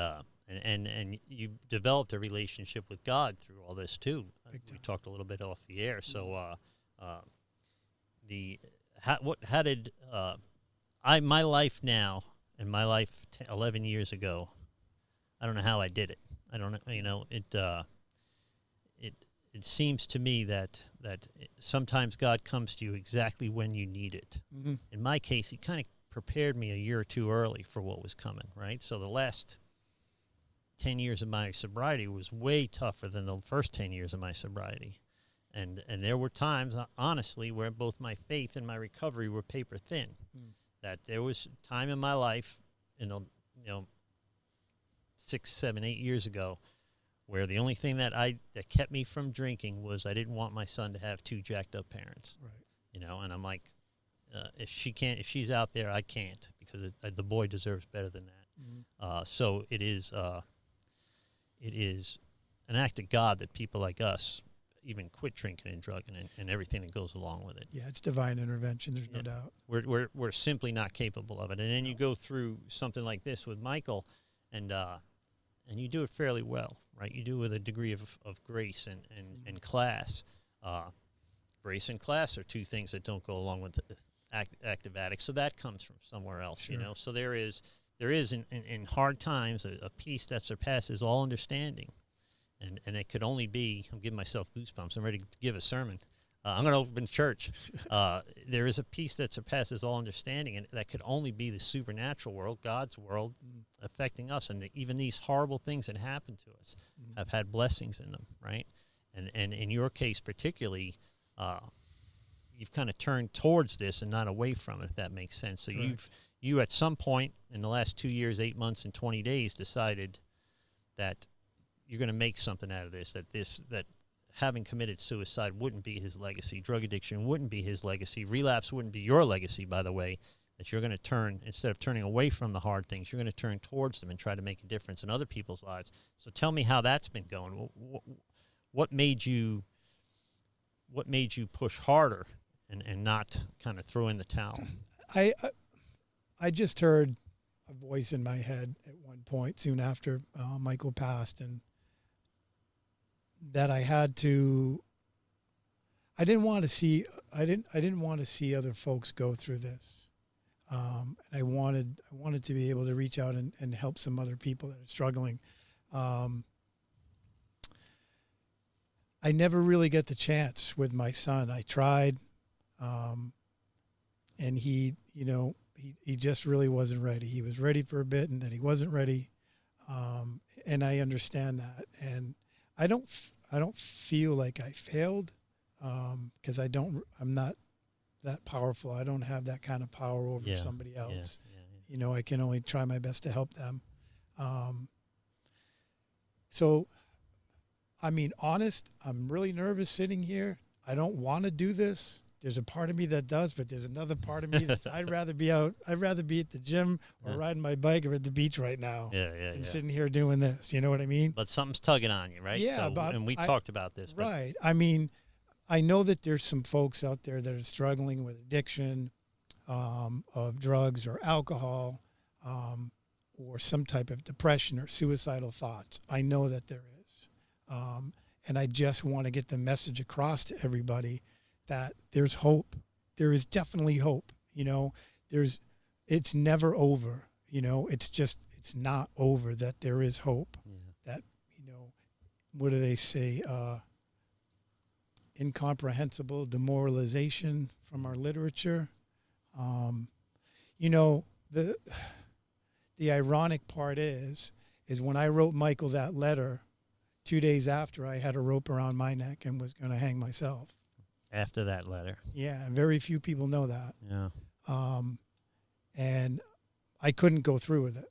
you developed a relationship with God through all this too. We talked a little bit off the air. So, my life now and my life 11 years ago, I don't know how I did it. I don't know, you know, it seems to me that sometimes God comes to you exactly when you need it. Mm-hmm. In my case, he kind of prepared me a year or two early for what was coming, right? So the last 10 years of my sobriety was way tougher than the first 10 years of my sobriety. And there were times, honestly, where both my faith and my recovery were paper thin. That there was time in my life, 6, 7, 8 years ago, where the only thing that kept me from drinking was I didn't want my son to have 2 jacked up parents. Right. And I'm like, if she's out there, I can't, because the boy deserves better than that. Mm-hmm. So it is an act of God that people like us even quit drinking and drugging and everything that goes along with it. Yeah, it's divine intervention. There's no doubt. We're simply not capable of it. And then you go through something like this with Michael, and you do it fairly well, right? You do it with a degree of grace and class. Grace and class are 2 things that don't go along with active addicts. So that comes from somewhere else, Sure. So there is in hard times a peace that surpasses all understanding. And it could only be, I'm giving myself goosebumps. I'm ready to give a sermon. I'm going to open church. There is a peace that surpasses all understanding, and that could only be the supernatural world, God's world, affecting us. And even these horrible things that happen to us have had blessings in them, right? And in your case particularly, you've kind of turned towards this and not away from it, if that makes sense. So Correct. you at some point in the last 2 years, 8 months, and 20 days decided that you're going to make something out of this, that having committed suicide wouldn't be his legacy, drug addiction wouldn't be his legacy, relapse wouldn't be your legacy, by the way, that you're going to turn, instead of turning away from the hard things, you're going to turn towards them and try to make a difference in other people's lives. So tell me how that's been going. What made you push harder and not kind of throw in the towel? I just heard a voice in my head at one point soon after Michael passed, and that I didn't want to see other folks go through this. And I wanted to be able to reach out and help some other people that are struggling. I never really get the chance with my son. I tried, and he just really wasn't ready. He was ready for a bit, and then he wasn't ready. And I understand that. And I don't feel like I failed, because I'm not that powerful. I don't have that kind of power over somebody else. Yeah. I can only try my best to help them. So, I mean, honest, I'm really nervous sitting here. I don't want to do this. There's a part of me that does, but there's another part of me that I'd rather be at the gym or riding my bike or at the beach right now than sitting here doing this. You know what I mean? But something's tugging on you, right? Yeah. And we talked about this. Right. I mean, I know that there's some folks out there that are struggling with addiction of drugs or alcohol or some type of depression or suicidal thoughts. I know that there is. And I just want to get the message across to everybody that there's hope. There is definitely hope. It's never over. It's not over, that there is hope. Yeah. That, what do they say? Incomprehensible demoralization from our literature. The ironic part is when I wrote Michael that letter, 2 days after, I had a rope around my neck and was going to hang myself. After that letter. Yeah, and very few people know that. Yeah. And I couldn't go through with it.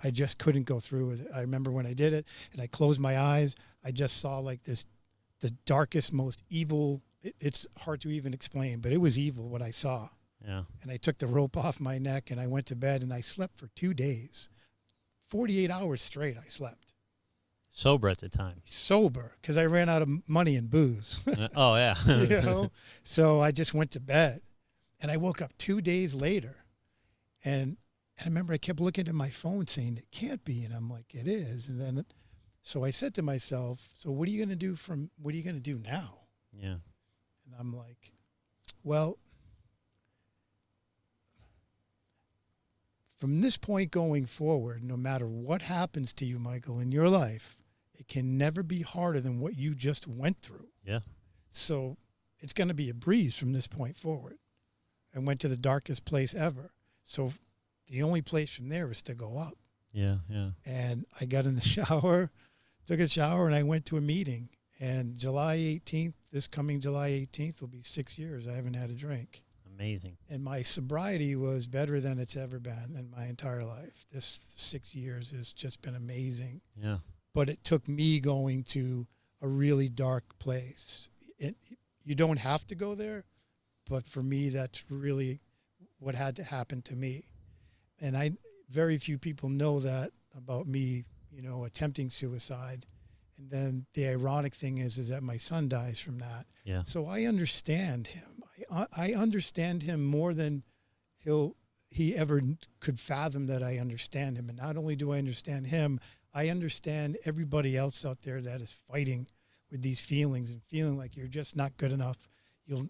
I just couldn't go through with it. I remember when I did it and I closed my eyes, I just saw like the darkest, most evil, it's hard to even explain, but it was evil what I saw. Yeah. And I took the rope off my neck and I went to bed and I slept for 2 days. 48 hours straight I slept. Sober at the time. Sober, because I ran out of money and booze. Oh, yeah. So I just went to bed. And I woke up 2 days later. And I remember I kept looking at my phone saying, it can't be. And I'm like, it is. And then, so I said to myself, so what are you going to do now? Yeah. And I'm like, well, from this point going forward, no matter what happens to you, Michael, in your life, it can never be harder than what you just went through. Yeah. So it's going to be a breeze from this point forward. I went to the darkest place ever. So the only place from there is to go up. Yeah, yeah. And I got in the shower, took a shower, and I went to a meeting. And July 18th, this coming July 18th, will be 6 years. I haven't had a drink. Amazing. And my sobriety was better than it's ever been in my entire life. This 6 years has just been amazing. Yeah. But it took me going to a really dark place. You don't have to go there, but for me, that's really what had to happen to me. And very few people know that about me, attempting suicide. And then the ironic thing is that my son dies from that. Yeah. So I understand him. I understand him more than he ever could fathom that I understand him. And not only do I understand him, I understand everybody else out there that is fighting with these feelings and feeling like you're just not good enough. You're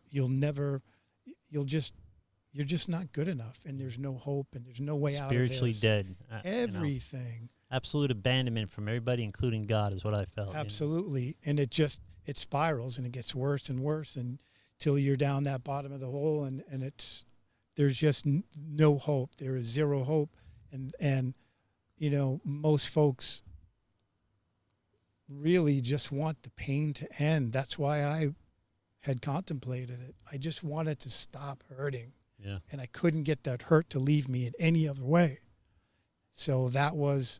just not good enough, and there's no hope, and there's no way out of this. Spiritually dead. Everything. Absolute abandonment from everybody, including God, is what I felt. Absolutely. And it spirals, and it gets worse and worse until you're down that bottom of the hole, and there's just no hope. There is zero hope. And most folks really just want the pain to end. That's why I had contemplated it. I just wanted to stop hurting. Yeah. And I couldn't get that hurt to leave me in any other way. So that was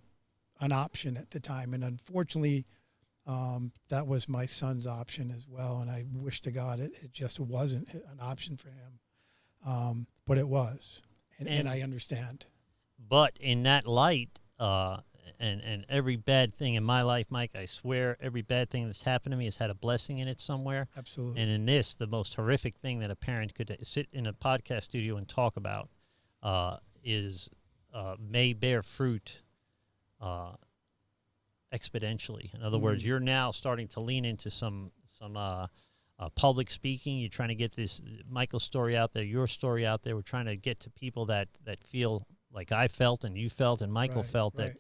an option at the time. And unfortunately, that was my son's option as well. And I wish to God it just wasn't an option for him. But it was. And I understand. But in that light, and every bad thing in my life, Mike, I swear every bad thing that's happened to me has had a blessing in it somewhere. Absolutely. And in this, the most horrific thing that a parent could sit in a podcast studio and talk about may bear fruit exponentially. In other words, you're now starting to lean into some public speaking. You're trying to get this Michael's story out there, your story out there. We're trying to get to people that feel like I felt and you felt and Michael felt that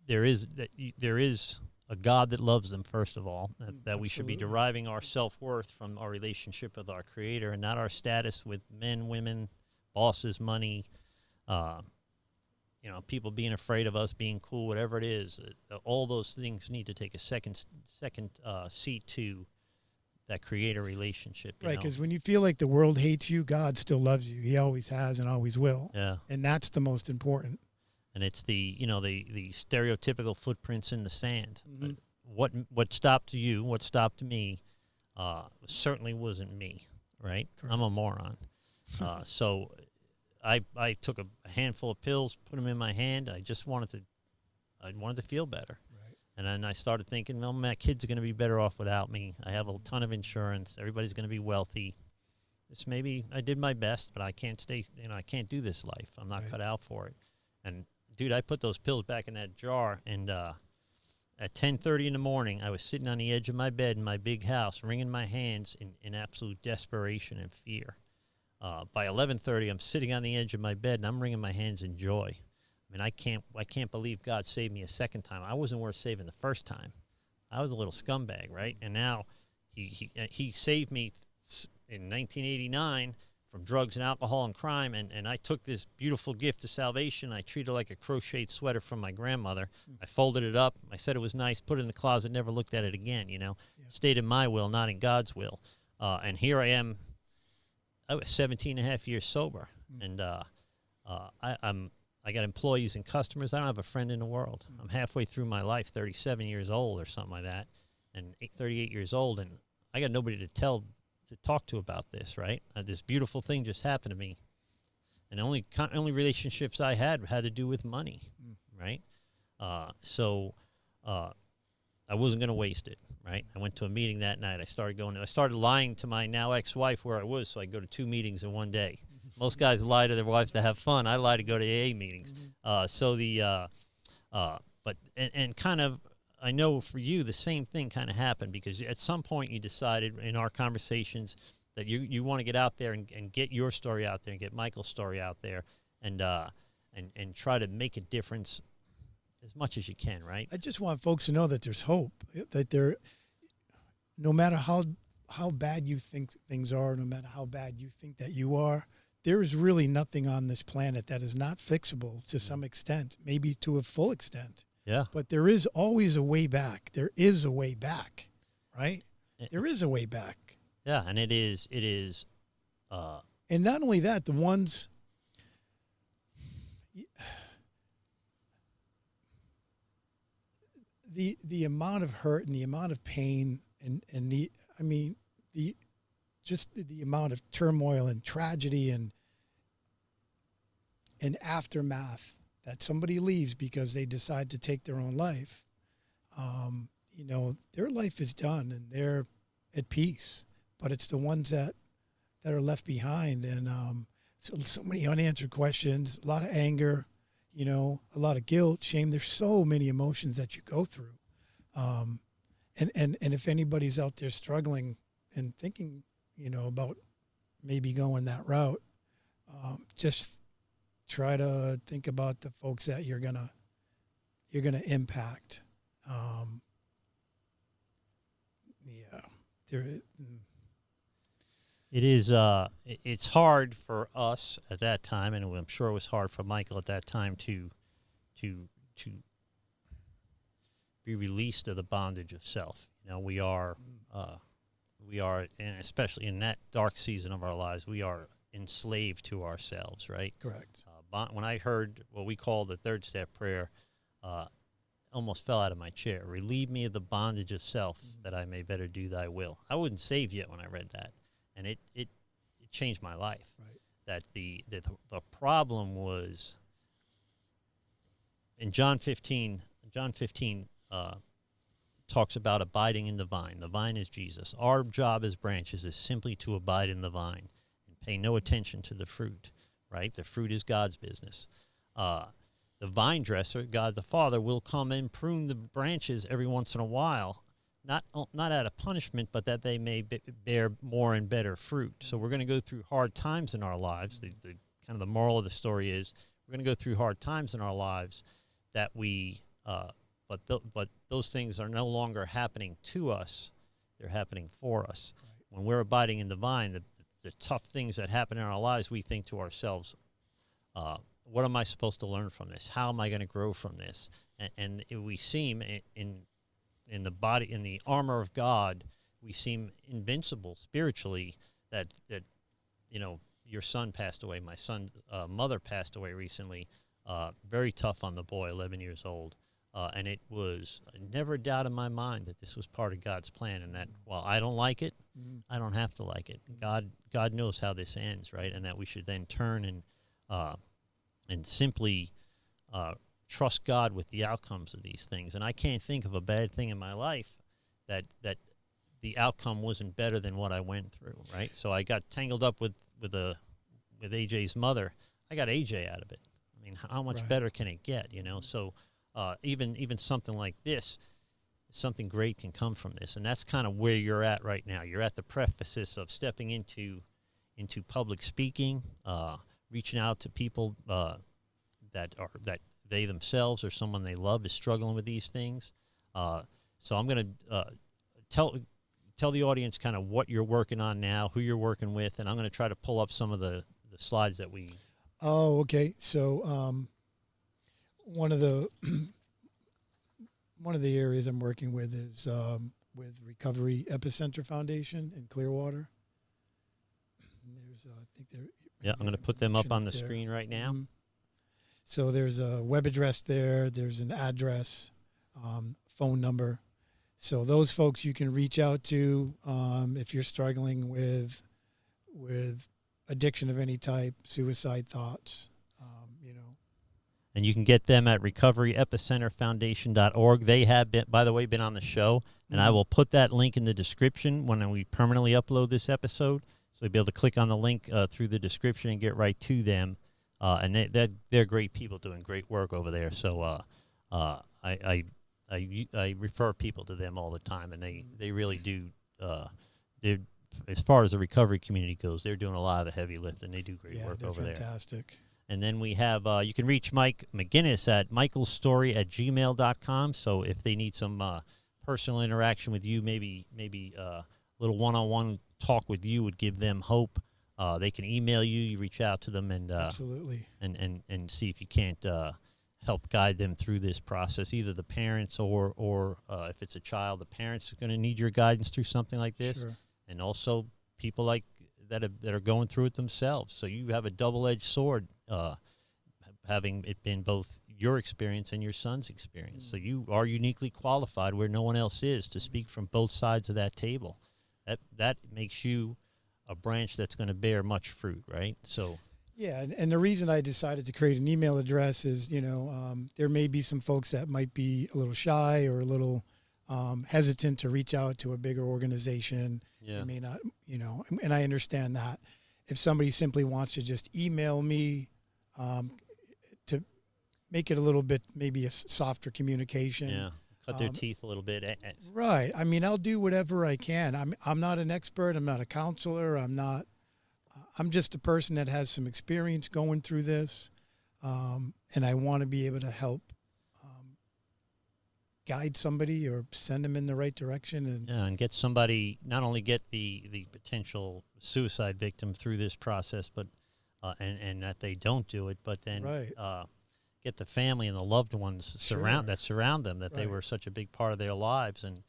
there is a God that loves them, first of all, that we should be deriving our self-worth from our relationship with our Creator and not our status with men, women, bosses, money, people being afraid of us, being cool, whatever it is. All those things need to take a second seat to that Creator relationship. Right, because when you feel like the world hates you, God still loves you. He always has and always will. Yeah. And that's the most important. And it's the stereotypical footprints in the sand. Mm-hmm. What stopped you, what stopped me, certainly wasn't me, right? Correct. I'm a moron. So I took a handful of pills, put them in my hand. I wanted to feel better. Right. And then I started thinking, well, my kids are going to be better off without me. I have a ton of insurance. Everybody's going to be wealthy. Maybe I did my best, but I can't stay. I can't do this life. I'm not cut out for it. And dude, I put those pills back in that jar, and at 10:30 in the morning, I was sitting on the edge of my bed in my big house, wringing my hands in absolute desperation and fear. By 11:30, I'm sitting on the edge of my bed, and I'm wringing my hands in joy. I mean, I can't believe God saved me a second time. I wasn't worth saving the first time. I was a little scumbag, right? And now he saved me in 1989 from drugs and alcohol and crime, and I took this beautiful gift of salvation. I treated it like a crocheted sweater from my grandmother. I folded it up. I said it was nice, put it in the closet, never looked at it again, Stayed in my will, not in God's will. And here I am. I was 17 and a half years sober, and I got employees and customers. I don't have a friend in the world. I'm halfway through my life, 37 years old or something like that, and 38 years old, and I got nobody to talk to about this, right? This beautiful thing just happened to me, and the only relationships I had to do with money, right? So I wasn't going to waste it, right? I went to a meeting that night. I started lying to my now ex-wife where I was, so I go to 2 meetings in one day. Most guys lie to their wives to have fun. I lie to go to AA meetings. Kind of, I know for you the same thing kind of happened, because at some point you decided in our conversations that you want to get out there and get your story out there and get Michael's story out there and try to make a difference as much as you can, right? I just want folks to know that there's hope, that there, no matter how bad you think things are, no matter how bad you think that you are, there is really nothing on this planet that is not fixable to some extent, maybe to a full extent. Yeah. But there is always a way back. There is a way back, right? There is a way back. Yeah, and it is. And not only that, the ones, the amount of hurt and the amount of pain and the amount of turmoil and tragedy and aftermath that somebody leaves because they decide to take their own life, their life is done and they're at peace. But it's the ones that are left behind, and so many unanswered questions, a lot of anger, a lot of guilt, shame. There's so many emotions that you go through. And if anybody's out there struggling and thinking, about maybe going that route, just try to think about the folks that you're gonna impact. It is. It's hard for us at that time, and I'm sure it was hard for Michael at that time to be released of the bondage of self. We are, and especially in that dark season of our lives, we are enslaved to ourselves, right? Correct. When I heard what we call the third step prayer, almost fell out of my chair. Relieve me of the bondage of self, that I may better do thy will. I wasn't saved yet when I read that, and it changed my life. Right. That the problem was in John 15. John 15 talks about abiding in the vine. The vine is Jesus. Our job as branches is simply to abide in the vine and pay no attention to the fruit. Right? The fruit is God's business. The vine dresser, God the Father, will come and prune the branches every once in a while, not out of punishment, but that they may bear more and better fruit. So we're going to go through hard times in our lives. The kind of the moral of the story is we're going to go through hard times in our lives that we, but those things are no longer happening to us; they're happening for us. Right. When we're abiding in the vine, the tough things that happen in our lives, we think to ourselves, what am I supposed to learn from this? How am I going to grow from this? And we seem in the body, in the armor of God, we seem invincible spiritually. That your son passed away. My son's mother passed away recently. Very tough on the boy, 11 years old. And it was never a doubt in my mind that this was part of God's plan, and that while I don't like it, I don't have to like it. God knows how this ends, right? And that we should then turn and simply trust God with the outcomes of these things. And I can't think of a bad thing in my life that the outcome wasn't better than what I went through, right? So I got tangled up with AJ's mother. I got AJ out of it. I mean, how much better can it get, So even something like this, something great can come from this. And that's kind of where you're at right now. You're at the precipice of stepping into public speaking, reaching out to people that they themselves or someone they love is struggling with these things. So I'm going to tell the audience kind of what you're working on now, who you're working with, and I'm going to try to pull up some of the slides that we... Oh, okay. So one of the areas I'm working with is with Recovery EPICENTER Foundation in Clearwater. And there's, I think there... Yeah, I'm going to put them up on the screen right now. Mm-hmm. So there's a web address there. There's an address, phone number. So those folks you can reach out to if you're struggling with addiction of any type, suicide thoughts, And you can get them at recoveryepicenterfoundation.org. They have, by the way, been on the show, and I will put that link in the description when we permanently upload this episode. So you'll be able to click on the link through the description and get right to them. And they're great people doing great work over there. So I refer people to them all the time, and they really do. As far as the recovery community goes, they're doing a lot of the heavy lifting. They do great work over there. Fantastic. And then we have, you can reach Mike McInnis at michaelstory@gmail.com. So if they need some personal interaction with you, maybe a little one-on-one talk with you would give them hope. They can email you. You reach out to them and absolutely, and see if you can't help guide them through this process. Either the parents or if it's a child, the parents are going to need your guidance through something like this, sure. and also people like that are going through it themselves. So you have a double-edged sword, having it been both your experience and your son's experience. So you are uniquely qualified where no one else is to speak from both sides of that table. That makes you a branch that's going to bear much fruit, right? So yeah, and the reason I decided to create an email address is, there may be some folks that might be a little shy or a little hesitant to reach out to a bigger organization. yeah, They may not, and I understand that. If somebody simply wants to just email me to make it a little bit, maybe a softer communication. yeah, cut their teeth a little bit. Right. I mean, I'll do whatever I can. I'm not an expert. I'm not a counselor. I'm just a person that has some experience going through this, and I want to be able to help guide somebody or send them in the right direction. And get somebody, not only get the potential suicide victim through this process, but and that they don't do it, but then right. Get the family and the loved ones that surround them, that right. they were such a big part of their lives, and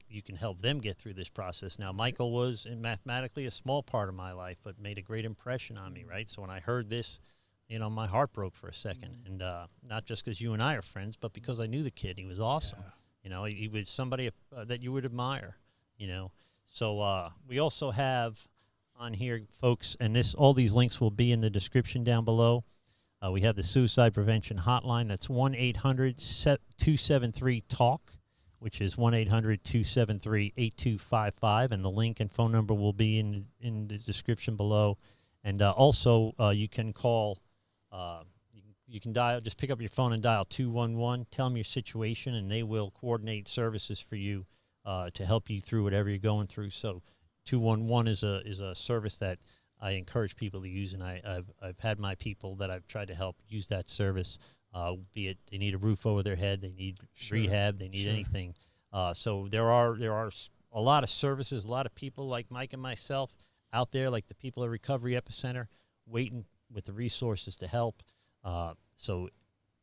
you can help them get through this process. Now, Michael was mathematically a small part of my life, but made a great impression on me, right? So when I heard this, my heart broke for a second, and not just because you and I are friends, but because I knew the kid. He was awesome. Yeah. He was somebody that you would admire. So we also have on here, folks, and all these links will be in the description down below. We have the suicide prevention hotline. That's 1-800-273-TALK, which is 1-800-273-8255, and the link and phone number will be in the description below. And also, you can call. You can dial. Just pick up your phone and dial 211. Tell them your situation, and they will coordinate services for you to help you through whatever you're going through. So, 211 is a service that I encourage people to use, and I've had my people that I've tried to help use that service. Be it they need a roof over their head, they need rehab, they need anything. So there are a lot of services, a lot of people like Mike and myself out there, like the people at Recovery Epicenter, waiting with the resources to help. So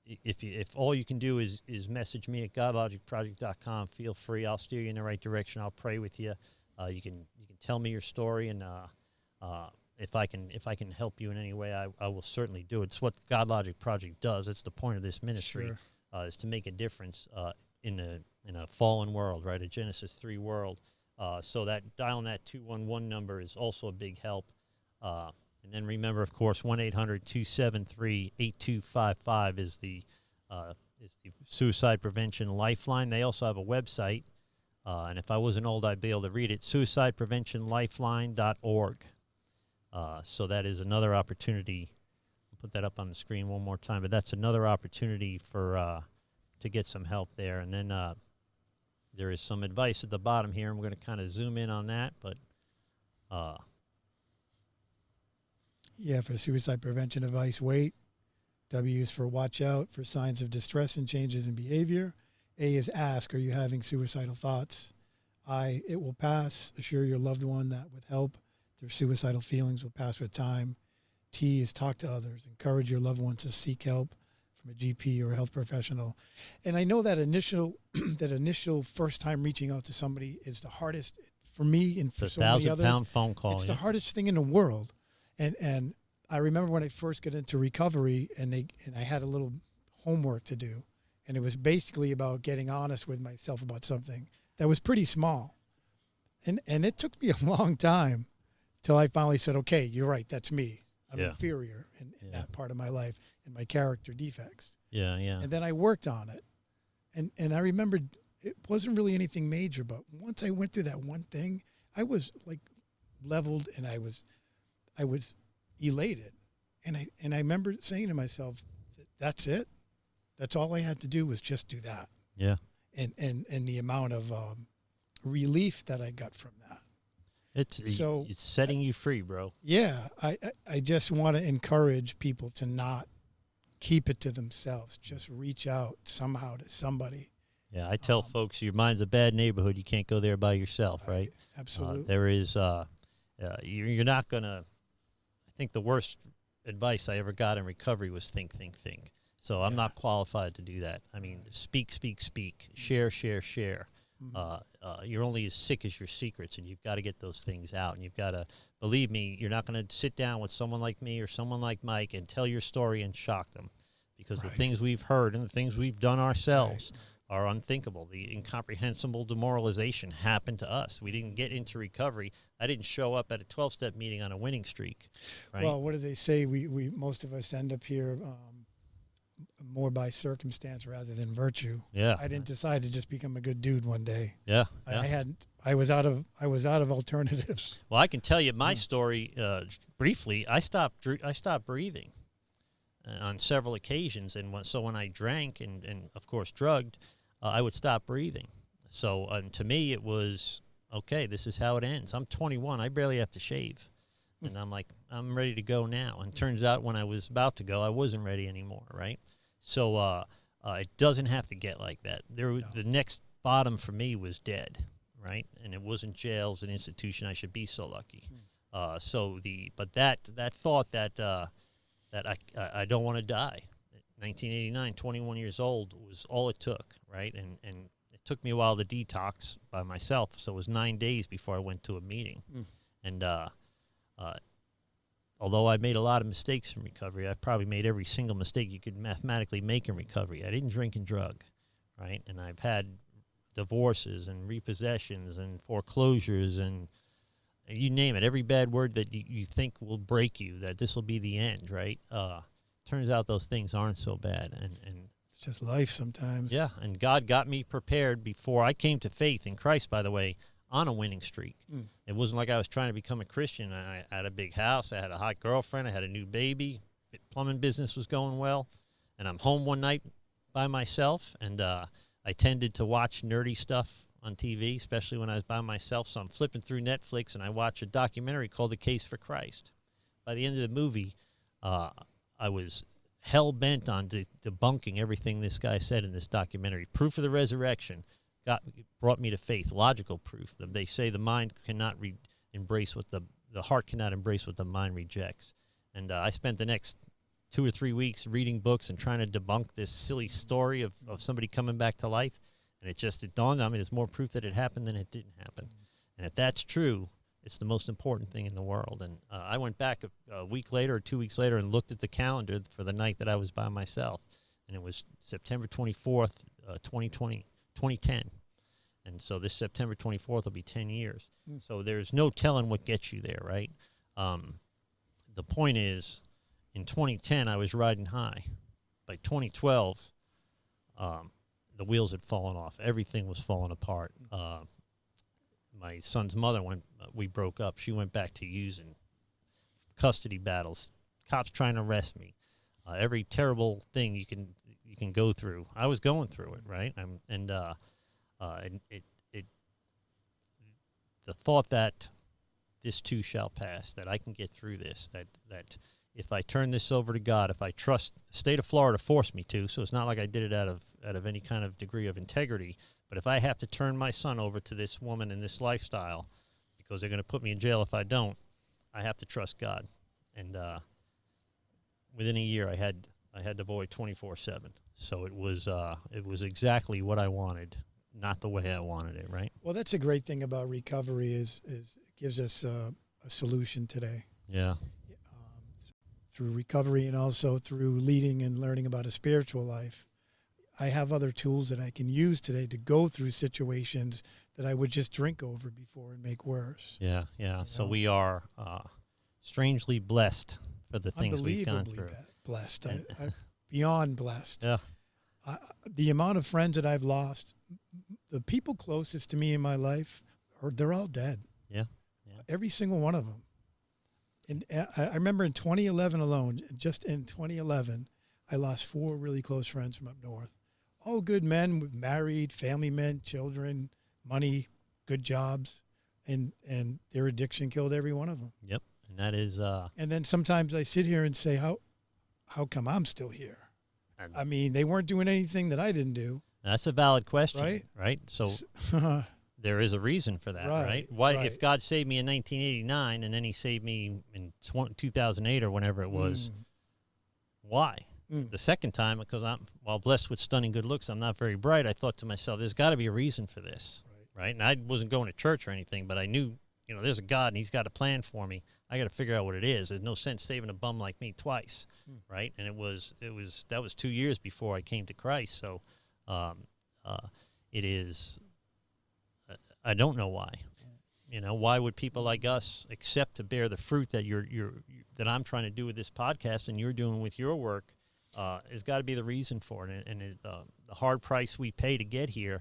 if all you can do is message me at godlogicproject.com, feel free. I'll steer you in the right direction. I'll pray with you. You can tell me your story, and if I can help you in any way, I will certainly do it. It's what Godlogic Project does. It's the point of this ministry, is to make a difference in a fallen world, right? A Genesis 3 world. So that dialing that 211 number is also a big help. And then remember, of course, 1-800-273-8255 is the suicide prevention lifeline. They also have a website, and if I wasn't old, I'd be able to read it, suicidepreventionlifeline.org. So that is another opportunity. I'll put that up on the screen one more time, but that's another opportunity to get some help there. And then there is some advice at the bottom here. I'm going to kind of zoom in on that, but for suicide prevention advice, wait. W is for watch out for signs of distress and changes in behavior. A is ask, are you having suicidal thoughts? I, it will pass. Assure your loved one that with help, their suicidal feelings will pass with time. T is talk to others. Encourage your loved ones to seek help from a GP or a health professional. And I know that initial first time reaching out to somebody is the hardest for me and for so many others. It's a 1,000-pound phone call. It's the hardest thing in the world. And I remember when I first got into recovery, and I had a little homework to do, and it was basically about getting honest with myself about something that was pretty small. And it took me a long time till I finally said, okay, you're right, that's me. I'm inferior in that part of my life and my character defects. Yeah. And then I worked on it. And I remembered it wasn't really anything major, but once I went through that one thing, I was like leveled, and I was elated. And I remember saying to myself, that's it. That's all I had to do was just do that. Yeah. And the amount of relief that I got from that. It's setting you free, bro. Yeah, I just want to encourage people to not keep it to themselves. Just reach out somehow to somebody. Yeah, I tell folks, your mind's a bad neighborhood. You can't go there by yourself, right? Absolutely. There is, you're not going to, I think the worst advice I ever got in recovery was think, think, think. So I'm not qualified to do that. I mean, speak, speak, speak, share, share, share. You're only as sick as your secrets, and you've got to get those things out. And you've got to, believe me, you're not going to sit down with someone like me or someone like Mike and tell your story and shock them, because the things we've heard and the things we've done ourselves are unthinkable. The incomprehensible demoralization happened to us. We didn't get into recovery. I didn't show up at a 12-step meeting on a winning streak. Right? Well, what do they say? We most of us end up here more by circumstance rather than virtue. Yeah. I didn't decide to just become a good dude one day. Yeah. I was out of alternatives. Well, I can tell you my story briefly. I stopped breathing on several occasions, and when I drank and of course drugged, I would stop breathing. So to me, it was okay. This is how it ends. I'm 21. I barely have to shave, and I'm like, I'm ready to go now. And turns out when I was about to go, I wasn't ready anymore. Right. So it doesn't have to get like that. The next bottom for me was dead. Right. And it wasn't jail, it was an institution. I should be so lucky. But that thought that I don't want to die. 1989, 21 years old was all it took, right? And it took me a while to detox by myself, so it was 9 days before I went to a meeting. And although I made a lot of mistakes in recovery, I probably made every single mistake you could mathematically make in recovery. I didn't drink and drug, right? And I've had divorces and repossessions and foreclosures and you name it, every bad word that you think will break you, that this will be the end, right? Turns out those things aren't so bad. And it's just life sometimes. Yeah, and God got me prepared before I came to faith in Christ, by the way, on a winning streak. It wasn't like I was trying to become a Christian. I had a big house. I had a hot girlfriend. I had a new baby. Plumbing business was going well. And I'm home one night by myself, and I tended to watch nerdy stuff on TV, especially when I was by myself. So I'm flipping through Netflix, and I watch a documentary called The Case for Christ. By the end of the movie, I was hell-bent on debunking everything this guy said in this documentary. Proof of the resurrection brought me to faith, logical proof. They say the mind cannot embrace what the heart cannot embrace what the mind rejects. And I spent the next 2 or 3 weeks reading books and trying to debunk this silly story of somebody coming back to life. And it dawned on me there's more proof that it happened than it didn't happen. And if that's true, it's the most important thing in the world. And I went back a week later or 2 weeks later and looked at the calendar for the night that I was by myself. And it was September 24th, 2010. And so this September 24th will be 10 years. So there's no telling what gets you there, right? The point is, in 2010, I was riding high. By 2012, the wheels had fallen off. Everything was falling apart. My son's mother, we broke up, she went back to using. Custody battles, cops trying to arrest me. Every terrible thing you can go through. I was going through it, right? The thought that this too shall pass, that I can get through this, that if I turn this over to God, if I trust, the state of Florida forced me to, so it's not like I did it out of any kind of degree of integrity, but if I have to turn my son over to this woman and this lifestyle because they're going to put me in jail if I don't, I have to trust God. And within a year, I had the boy 24/7. So it was exactly what I wanted, not the way I wanted it, right? Well, that's a great thing about recovery is it gives us a solution today. Yeah. Through recovery and also through leading and learning about a spiritual life, I have other tools that I can use today to go through situations that I would just drink over before and make worse. Yeah. So we are strangely blessed for the things we've gone through. Blessed. I'm beyond blessed. Yeah. The amount of friends that I've lost, the people closest to me in my life, they're all dead. Yeah. Every single one of them. And I remember in 2011 alone, just in 2011, I lost 4 really close friends from up north. All good men, married, family men, children, money, good jobs. and their addiction killed every one of them. Yep. And that is. And then sometimes I sit here and say, how come I'm still here? I mean, they weren't doing anything that I didn't do. That's a valid question, right? Right. So there is a reason for that, right? Why, if God saved me in 1989 and then He saved me in 2008 or whenever it was, why? The second time, because while blessed with stunning good looks, I'm not very bright. I thought to myself, there's got to be a reason for this, right? And I wasn't going to church or anything, but I knew, there's a God and He's got a plan for me. I got to figure out what it is. There's no sense saving a bum like me twice, right? And that was 2 years before I came to Christ. So it is. I don't know why. Why would people like us accept to bear the fruit that that I'm trying to do with this podcast and you're doing with your work? There's got to be the reason for it, and the hard price we pay to get here.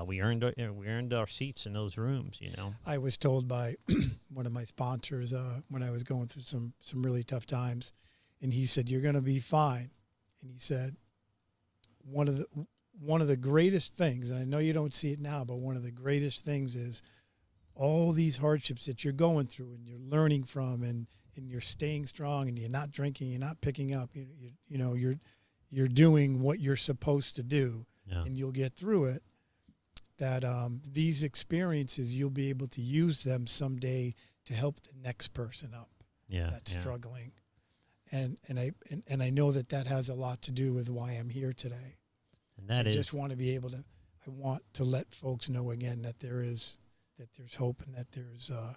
We earned our seats in those rooms. I was told by one of my sponsors when I was going through some really tough times, and he said, "You're going to be fine." And he said, one of the greatest things, and I know you don't see it now, but one of the greatest things is all these hardships that you're going through and you're learning from, and you're staying strong, and you're not drinking, you're not picking up, you're doing what you're supposed to do, and you'll get through it. That these experiences, you'll be able to use them someday to help the next person up that's struggling. And I know that has a lot to do with why I'm here today. And I just want to be able to. I want to let folks know again that there's hope, and that there's a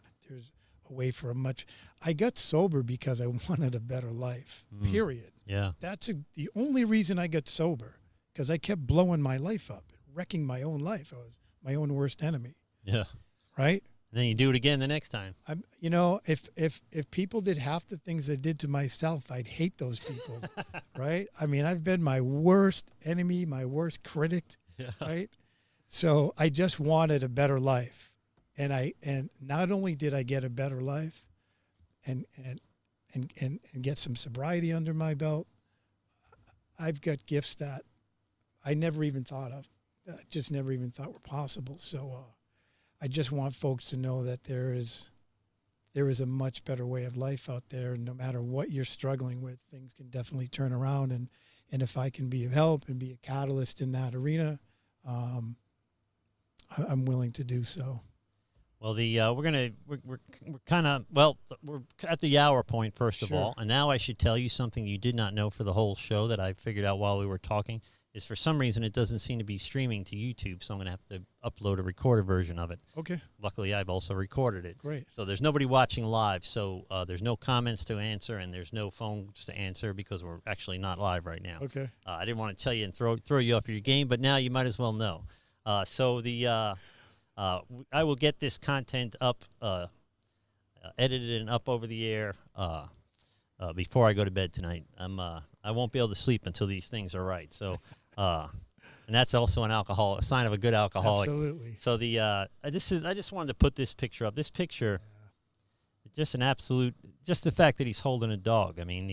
way for a much. I got sober because I wanted a better life. Period. Yeah. That's the only reason I got sober, because I kept blowing my life up, wrecking my own life. I was my own worst enemy. Yeah. Right. And then you do it again the next time. If people did half the things I did to myself, I'd hate those people. Right. I mean, I've been my worst enemy, my worst critic. Yeah. Right. So I just wanted a better life. And not only did I get a better life and get some sobriety under my belt, I've got gifts that I never even thought of. I just never even thought were possible. So I just want folks to know that there is a much better way of life out there. No matter what you're struggling with, things can definitely turn around. And if I can be of help and be a catalyst in that arena, I'm willing to do so. Well, we're at the hour point, first of all, and now I should tell you something you did not know for the whole show that I figured out while we were talking. Is for some reason it doesn't seem to be streaming to YouTube, so I'm going to have to upload a recorded version of it. Okay. Luckily, I've also recorded it. Great. So there's nobody watching live, so there's no comments to answer, and there's no phones to answer because we're actually not live right now. Okay. I didn't want to tell you and throw you off your game, but now you might as well know. I will get this content up, edited and up over the air before I go to bed tonight. I won't be able to sleep until these things are right. So, and that's also a sign of a good alcoholic. Absolutely. So I just wanted to put this picture up. This picture, just the fact that he's holding a dog. I mean,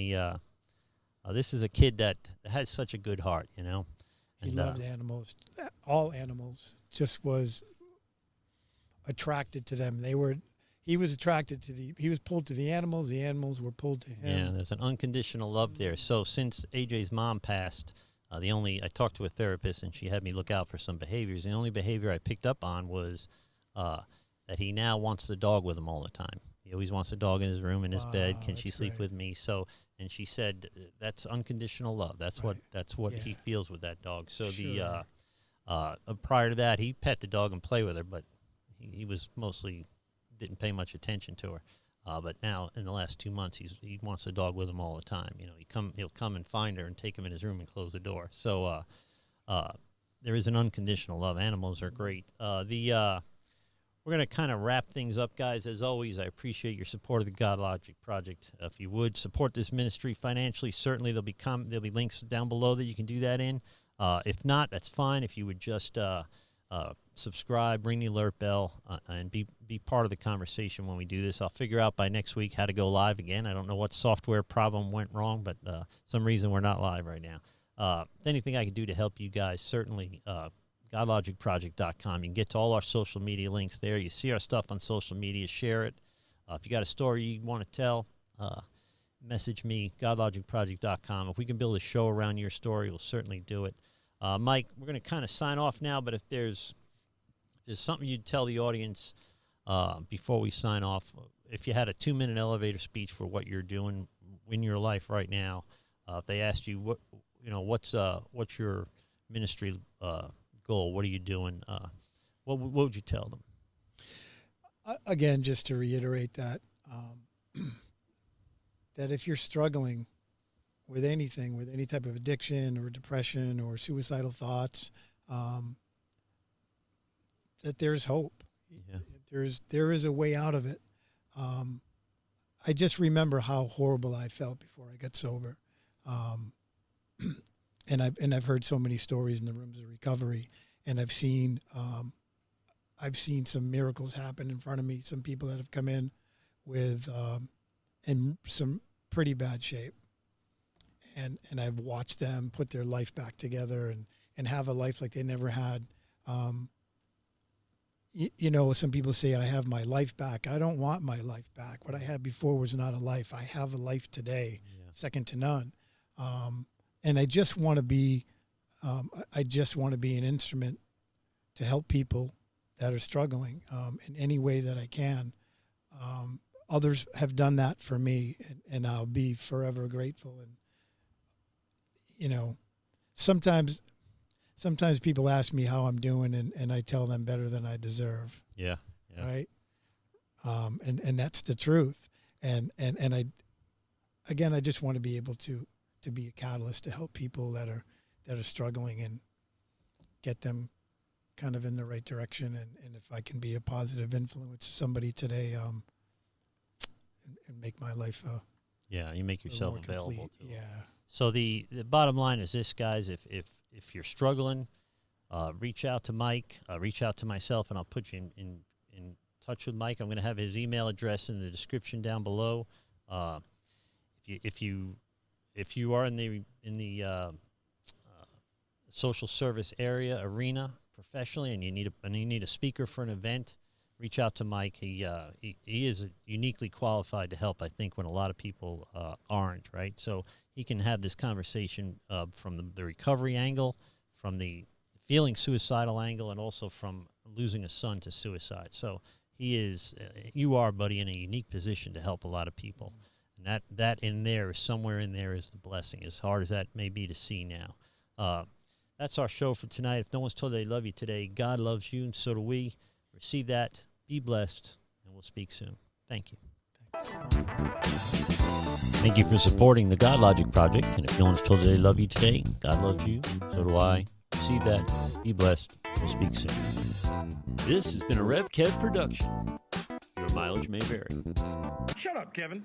this is a kid that has such a good heart, And, he loved animals, all animals. Just was attracted to them. He was attracted to he was pulled to the animals were pulled to him. Yeah, there's an unconditional love there. So since AJ's mom passed, I talked to a therapist and she had me look out for some behaviors. The only behavior I picked up on was that he now wants the dog with him all the time. He always wants a dog in his room, in his bed. Can she sleep with me? So, and she said that's unconditional love. That's what he feels with that dog. So prior to that, he pet the dog and play with her, but he was mostly didn't pay much attention to her. But now in the last 2 months, he wants the dog with him all the time. He'll come and find her and take him in his room and close the door. So there is an unconditional love. Animals are great. We're going to kind of wrap things up, guys. As always, I appreciate your support of the Godlogic Project. If you would support this ministry financially, certainly there'll be links down below that you can do that in. If not, that's fine. If you would just subscribe, ring the alert bell, and be part of the conversation when we do this. I'll figure out by next week how to go live again. I don't know what software problem went wrong, but some reason we're not live right now. Anything I can do to help you guys, certainly godlogicproject.com. You can get to all our social media links there. You see our stuff on social media, share it. If you got a story you want to tell, message me, godlogicproject.com. If we can build a show around your story, we'll certainly do it. Mike, we're going to kind of sign off now, but if there's something you'd tell the audience before we sign off, if you had a 2-minute elevator speech for what you're doing in your life right now, if they asked you what's your ministry goal, what are you doing, what would you tell them? Again, just to reiterate that that if you're struggling with anything, with any type of addiction or depression or suicidal thoughts, that there's hope. Yeah. There is a way out of it. I just remember how horrible I felt before I got sober. And I've heard so many stories in the rooms of recovery, and I've seen some miracles happen in front of me. Some people that have come in with in some pretty bad shape, and I've watched them put their life back together and have a life like they never had. Some people say, I have my life back. I don't want my life back. What I had before was not a life. I have a life today, second to none. And I just want to be, an instrument to help people that are struggling in any way that I can. Others have done that for me, and I'll be forever grateful. And, sometimes people ask me how I'm doing, and I tell them better than I deserve. Yeah. Right. And that's the truth. And I just want to be able to be a catalyst to help people that are struggling and get them kind of in the right direction. And if I can be a positive influence to somebody today, and make my life, you make yourself available to them. Yeah. So the bottom line is this, guys, if you're struggling, reach out to Mike, reach out to myself, and I'll put you in touch with Mike. I'm going to have his email address in the description down below. If you are in the social service arena professionally, and you need a speaker for an event, reach out to Mike. He is uniquely qualified to help, I think, when a lot of people aren't, right? So he can have this conversation from the recovery angle, from the feeling suicidal angle, and also from losing a son to suicide. So you are, buddy, in a unique position to help a lot of people. And that in there, somewhere in there, is the blessing, as hard as that may be to see now. That's our show for tonight. If no one's told you they love you today, God loves you, and so do we. Receive that. Be blessed, and we'll speak soon. Thank you. Thank you for supporting the Godlogic Project. And if no one's told you they love you today, God loves you, so do I. Receive that. Be blessed. We'll speak soon. This has been a Rev Kev production. Your mileage may vary. Shut up, Kevin.